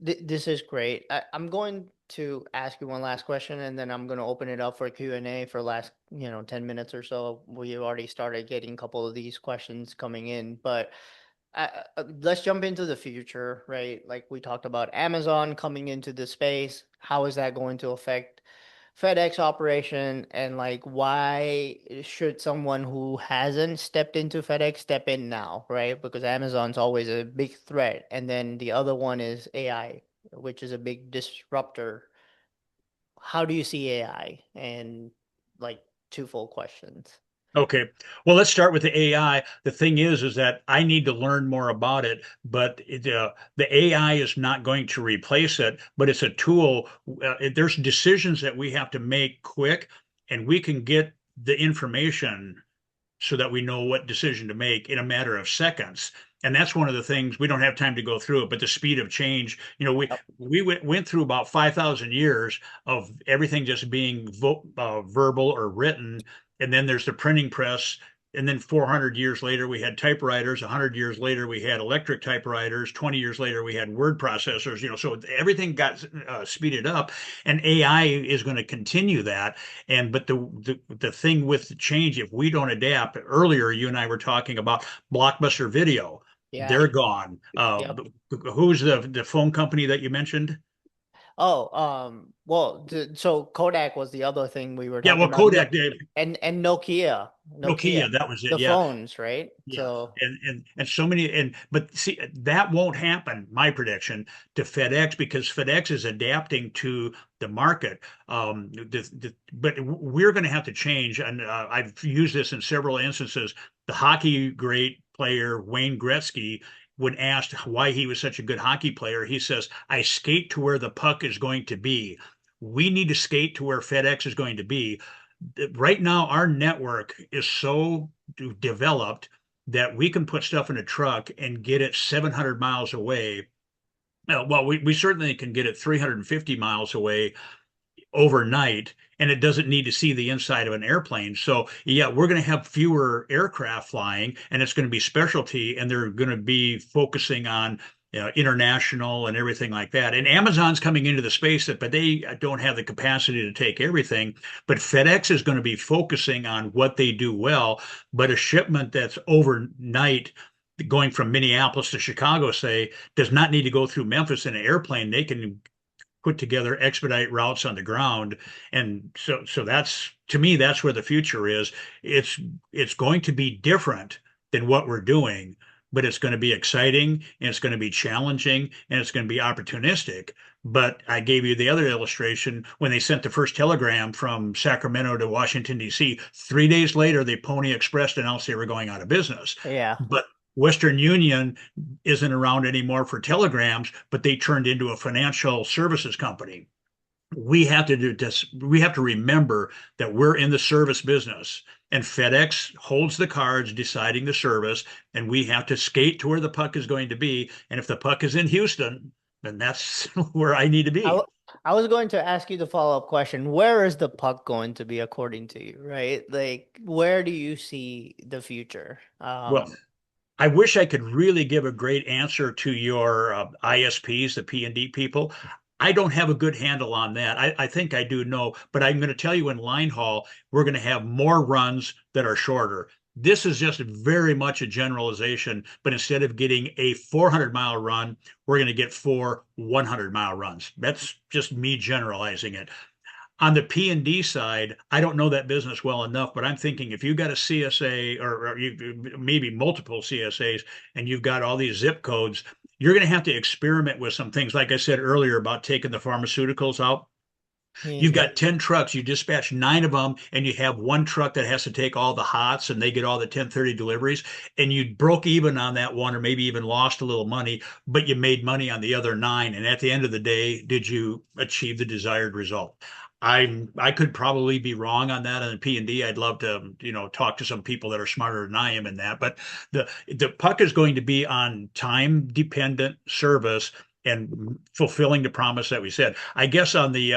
this is great. I'm going to ask you one last question, and then I'm going to open it up for Q&A for last, 10 minutes or so. We already started getting a couple of these questions coming in, but let's jump into the future, right? Like we talked about Amazon coming into the space. How is that going to affect FedEx operation, and like why should someone who hasn't stepped into FedEx step in now, right? Because Amazon's always a big threat, and then the other one is AI, which is a big disruptor. How do you see AI? And like two full questions. Okay. Well, let's start with the AI. The thing is that I need to learn more about it, but the AI is not going to replace it, but it's a tool. There's decisions that we have to make quick, and we can get the information so that we know what decision to make in a matter of seconds. And that's one of the things we don't have time to go through it, but the speed of change, Yep. we went through about 5,000 years of everything just being verbal or written. And then there's the printing press. And then 400 years later, we had typewriters. 100 years later, we had electric typewriters. 20 years later, we had word processors. So everything got speeded up, and AI is going to continue that. But the thing with the change, if we don't adapt, earlier you and I were talking about Blockbuster Video. Yeah. They're gone. Yep. Who's the phone company that you mentioned? Oh, well, so Kodak was the other thing we were Yeah, talking well, about. No, Kodak did. and Nokia, Nokia, that was it. the Yeah. phones, right? Yeah, So, and so many, but see, that won't happen, my prediction, to FedEx, because FedEx is adapting to the market. But we're going to have to change, and I've used this in several instances. The hockey great player Wayne Gretzky, when asked why he was such a good hockey player, he says, "I skate to where the puck is going to be." We need to skate to where FedEx is going to be. Right now our network is so developed that we can put stuff in a truck and get it 700 miles away. Well, we certainly can get it 350 miles away overnight, and it doesn't need to see the inside of an airplane. So, yeah, we're going to have fewer aircraft flying, and it's going to be specialty, and they're going to be focusing on international and everything like that. And Amazon's coming into the space but they don't have the capacity to take everything. But FedEx is going to be focusing on what they do well. But a shipment that's overnight, going from Minneapolis to Chicago, say, does not need to go through Memphis in an airplane. They can put together expedite routes on the ground. And so that's to me, that's where the future is. It's it's going to be different than what we're doing, but it's going to be exciting and it's going to be challenging and it's going to be opportunistic. But I gave you the other illustration when they sent the first telegram from Sacramento to Washington, D.C. 3 days later, the Pony Express announced they were going out of business. Yeah. But Western Union isn't around anymore for telegrams, but they turned into a financial services company. We have to do this. We have to remember that we're in the service business and FedEx holds the cards deciding the service, and we have to skate to where the puck is going to be. And if the puck is in Houston, then that's where I need to I, be. w- I was going to ask you the follow-up question. Where is the puck going to be according to you, right? Like, where do you see the future? Well, I wish I could really give a great answer to your ISPs, the P&D people. I don't have a good handle on that. I think I do know, but I'm going to tell you in line haul, we're going to have more runs that are shorter. This is just very much a generalization, but instead of getting a 400-mile run, we're going to get four 100-mile runs. That's just me generalizing it. On the P&D side, I don't know that business well enough, but I'm thinking if you got a CSA or you, maybe multiple CSAs and you've got all these zip codes, you're going to have to experiment with some things. Like I said earlier about taking the pharmaceuticals out. You've Mhm. got 10 trucks, you dispatch nine of them, and you have one truck that has to take all the hots and they get all the 1030 deliveries. And you broke even on that one, or maybe even lost a little money, but you made money on the other nine. And at the end of the day, did you achieve the desired result? I could probably be wrong on that on the P&D. I'd love to, talk to some people that are smarter than I am in that. But the puck is going to be on time dependent service and fulfilling the promise that we said. I guess on the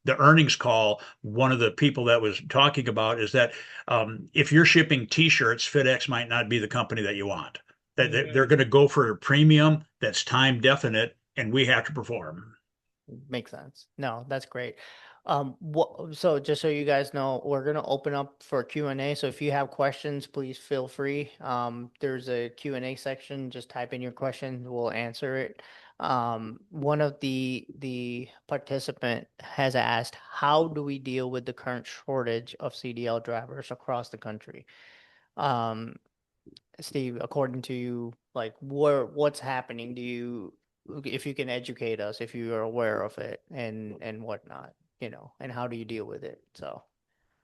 earnings call, one of the people that was talking about is that if you're shipping T-shirts, FedEx might not be the company that you want. That they're Mhm. going to go for a premium that's time definite, and we have to perform. Makes sense. No, that's great. So just so you guys know, we're gonna open up for Q&A. So if you have questions, please feel free. There's a Q&A section. Just type in your question, we'll answer it. One of the participant has asked, how do we deal with the current shortage of CDL drivers across the country? Um, Steve, according to you, like what's happening? If you can educate us, if you are aware of it and whatnot, and how do you deal with it? So,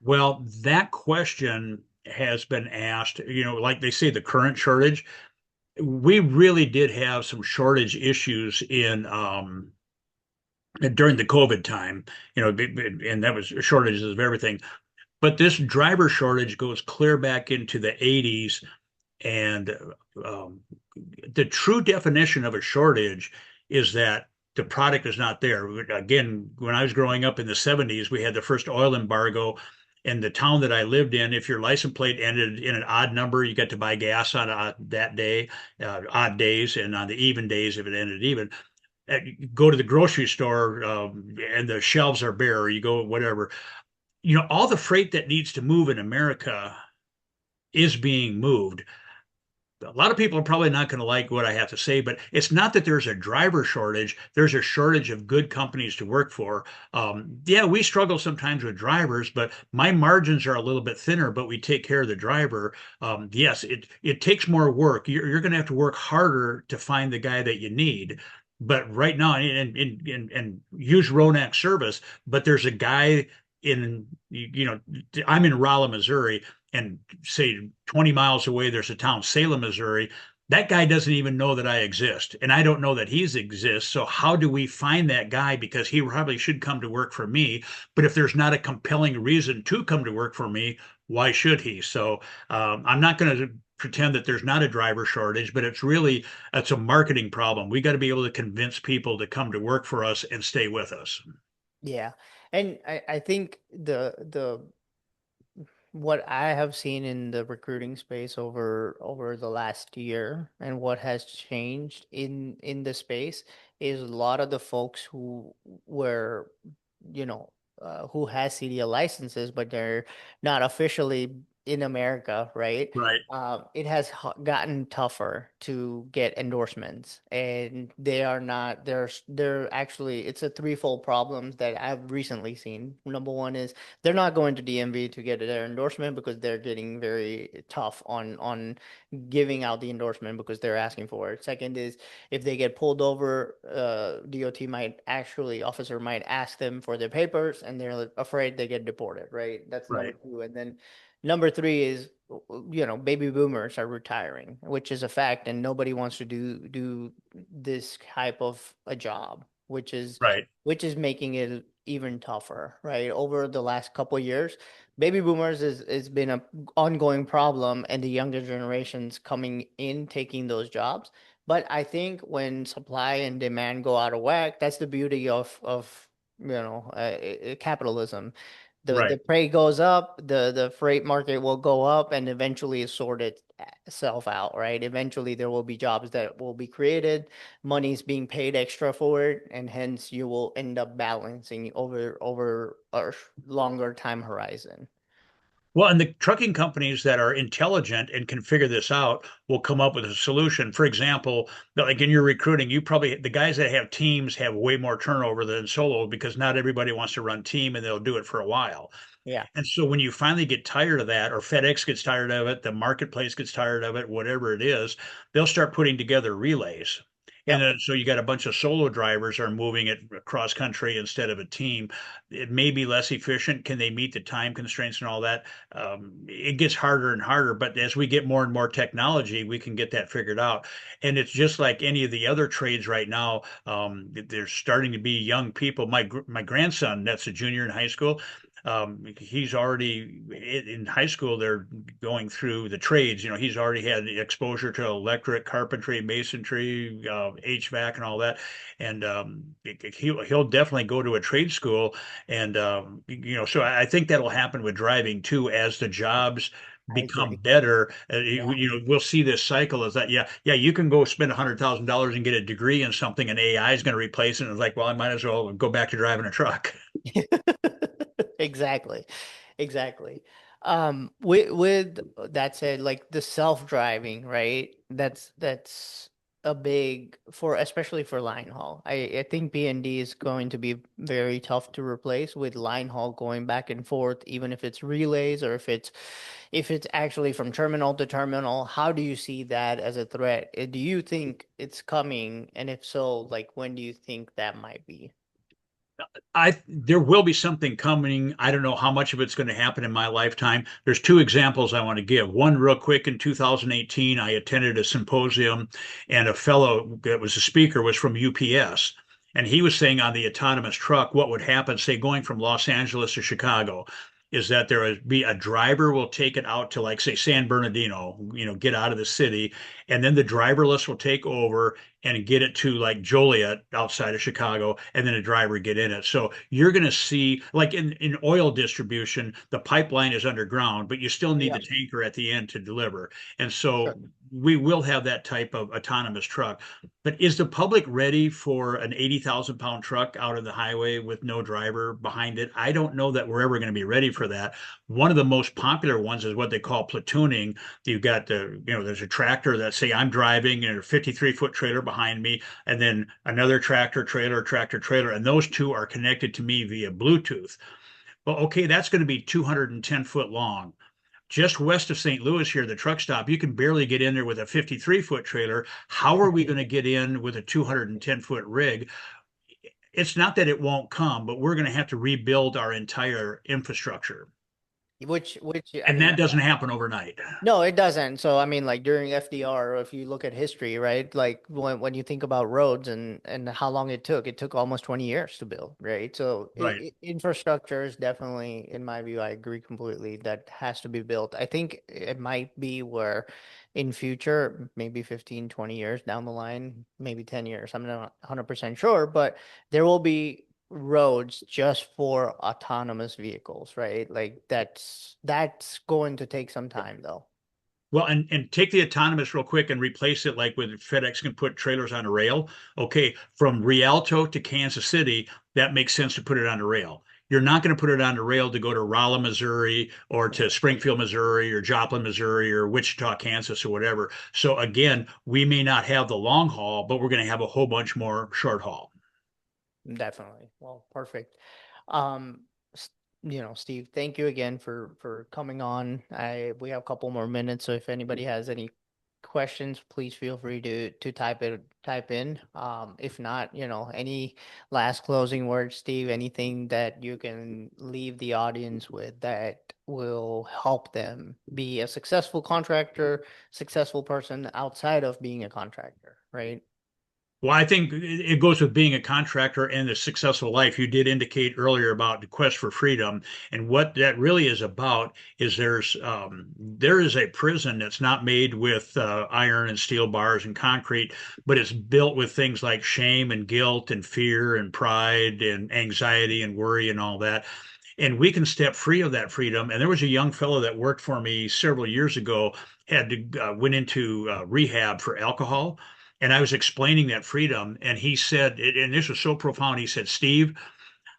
Well, that question has been asked, like they say, the current shortage. We really did have some shortage issues in during the COVID time, and that was shortages of everything. But this driver shortage goes clear back into the 80s. And um, the true definition of a shortage is that the product is not there. Again, when I was growing up in the 70s, we had the first oil embargo. In the town that I lived in, if your license plate ended in an odd number, you got to buy gas on that day, odd days, and on the even days, if it ended even. You go to the grocery store and the shelves are bare, or you go whatever. All the freight that needs to move in America is being moved. A lot of people are probably not going to like what I have to say, but it's not that there's a driver shortage. There's a shortage of good companies to work for. Yeah, we struggle sometimes with drivers, but my margins are a little bit thinner, but we take care of the driver. Yes, it takes more work. You're going to have to work harder to find the guy that you need. But right now, and use Ronak service, but there's a guy I'm in Rolla, Missouri, and say 20 miles away, there's a town, Salem, Missouri. That guy doesn't even know that I exist, and I don't know that he exists. So how do we find that guy? Because he probably should come to work for me. But if there's not a compelling reason to come to work for me, why should he? So I'm not going to pretend that there's not a driver shortage, but it's a marketing problem. We got to be able to convince people to come to work for us and stay with us. yeah. And I think the what I have seen in the recruiting space over the last year and what has changed in the space is a lot of the folks who were, who has CDL licenses, but they're not officially. in America, right? Right. It has gotten tougher to get endorsements, and they are not. They're actually it's a threefold problem that I've recently seen. Number one is they're not going to DMV to get their endorsement because they're getting very tough on giving out the endorsement because they're asking for it. Second is if they get pulled over, DOT might actually officer might ask them for their papers, and they're afraid they get deported. Right? That's number Right. two, and then number three is, baby boomers are retiring, which is a fact, and nobody wants to do this type of a job, Right. which is making it even tougher, right? Over the last couple of years, baby boomers is been a ongoing problem, and the younger generations coming in taking those jobs. But I think when supply and demand go out of whack, that's the beauty of capitalism. The Right. prey goes up, the freight market will go up, and eventually sort itself out, right? Eventually there will be jobs that will be created, money's being paid extra for it, and hence you will end up balancing over a longer time horizon. Well, and the trucking companies that are intelligent and can figure this out will come up with a solution. For example, like in your recruiting, you probably the guys that have teams have way more turnover than solo because not everybody wants to run team and they'll do it for a while. Yeah. And so when you finally get tired of that, or FedEx gets tired of it, the marketplace gets tired of it, whatever it is, they'll start putting together relays. And Yep. then so you got a bunch of solo drivers are moving it cross country instead of a team. It may be less efficient. Can they meet the time constraints and all that? It gets harder and harder. But as we get more and more technology, we can get that figured out. And it's just like any of the other trades right now. There's starting to be young people. My grandson, that's a junior in high school, he's already in high school. They're going through the trades. He's already had exposure to electric, carpentry, masonry, HVAC, and all that. And he'll definitely go to a trade school. And so I think that'll happen with driving too, as the jobs I become agree. better. Yeah. We'll see this cycle is that, yeah, you can go spend $100,000 and get a degree in something, and AI is going to replace it. And it's like, well, I might as well go back to driving a truck. Exactly. Exactly. With that said, like the self-driving, right? That's a big for especially for line haul. I think B&D is going to be very tough to replace with line haul going back and forth, even if it's relays or if it's actually from terminal to terminal. How do you see that as a threat? Do you think it's coming? And if so, like when do you think that might be? There will be something coming. I don't know how much of it's going to happen in my lifetime. There's two examples I want to give. One real quick, in 2018, I attended a symposium, and a fellow that was a speaker was from UPS. And he was saying on the autonomous truck, what would happen, say, going from Los Angeles to Chicago, is that there would be a driver will take it out to, like, say, San Bernardino, get out of the city, and then the driverless will take over and get it to, like, Joliet outside of Chicago, and then a driver get in it. So you're going to see, like in oil distribution, the pipeline is underground, but you still need Yeah, the tanker at the end to deliver. And sure. so we will have that type of autonomous truck. But is the public ready for an 80,000 pound truck out of the highway with no driver behind it? I don't know that we're ever going to be ready for that. One of the most popular ones is what they call platooning. You've got there's a tractor that, say, I'm driving and a 53-foot trailer behind me, and then another tractor trailer, and those two are connected to me via Bluetooth. Well, okay, that's going to be 210 foot long. Just west of St. Louis here, the truck stop, you can barely get in there with a 53-foot trailer. How are we going to get in with a 210-foot rig? It's not that it won't come, but we're going to have to rebuild our entire infrastructure. Which I And mean, that doesn't happen overnight. no, it doesn't. So I mean, like during FDR, if you look at history, right? Like when you think about roads and how long it took almost 20 years to build, right? So Right. infrastructure is definitely, in my view, I agree completely that has to be built. I think it might be where in future, maybe 15, 20 years down the line, maybe 10 years, I'm not 100% sure, but there will be roads just for autonomous vehicles, right? Like that's going to take some time though. Well, and take the autonomous real quick and replace it like with FedEx can put trailers on a rail. Okay, from Rialto to Kansas City, that makes sense to put it on a rail. You're not going to put it on the rail to go to Rolla, Missouri, or to Right. Springfield, Missouri, or Joplin, Missouri, or Wichita, Kansas, or whatever. So again, we may not have the long haul, but we're going to have a whole bunch more short haul. Definitely. Well, perfect. Um, s- Steve, thank you again for coming on. We have a couple more minutes, so if anybody has any questions, please feel free to type in. If not, any last closing words, Steve, anything that you can leave the audience with that will help them be a successful contractor, successful person outside of being a contractor, right? Well, I think it goes with being a contractor and a successful life. You did indicate earlier about the quest for freedom, and what that really is about is there is a prison that's not made with iron and steel bars and concrete, but it's built with things like shame and guilt and fear and pride and anxiety and worry and all that. And we can step free of that freedom. And there was a young fellow that worked for me several years ago, had to went into rehab for alcohol, and I was explaining that freedom, and he said, and this was so profound. He said, Steve,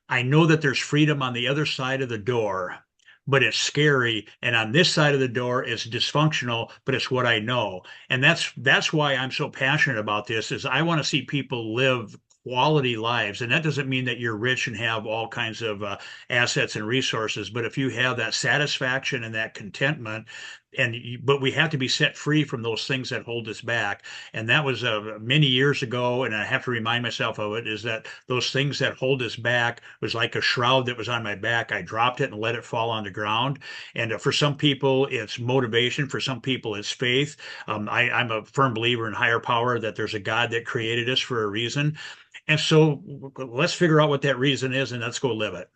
I know that there's freedom on the other side of the door, but it's scary. And on this side of the door, it's dysfunctional, but it's what I know. And that's why I'm so passionate about this, is I want to see people live quality lives. And that doesn't mean that you're rich and have all kinds of assets and resources, but if you have that satisfaction and that contentment, but we have to be set free from those things that hold us back. And that was many years ago, and I have to remind myself of it, is that those things that hold us back was like a shroud that was on my back. I dropped it and let it fall on the ground. And for some people, it's motivation. For some people, it's faith. I'm a firm believer in higher power, that there's a God that created us for a reason. And so let's figure out what that reason is, and let's go live it.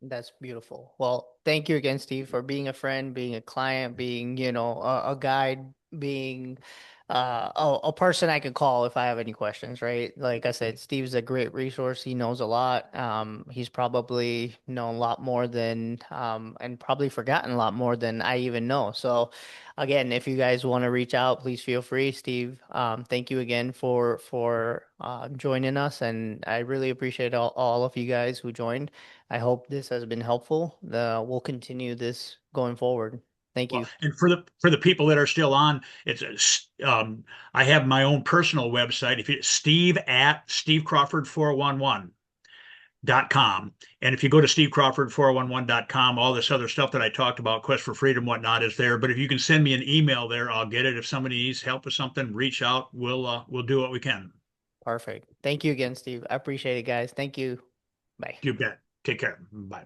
That's beautiful. Well, thank you again, Steve, for being a friend, being a client, being, a guide, being a person I can call if I have any questions, right? Like I said, Steve's a great resource. He knows a lot. He's probably known a lot more than, and probably forgotten a lot more than I even know. So, again, if you guys want to reach out, please feel free. Steve, thank you again for joining us, and I really appreciate all of you guys who joined. I hope this has been helpful. We'll continue this going forward. Thank Well, you. and for the people that are still on, I have my own personal website. If you Steve at Steve Crawford 411.com. And if you go to stevecrawford411.com, all this other stuff that I talked about, Quest for Freedom, whatnot, is there. But if you can send me an email there, I'll get it. If somebody needs help with something, reach out. We'll do what we can. Perfect. Thank you again, Steve. I appreciate it, guys. Thank you. Bye. You bet. Take care. Bye.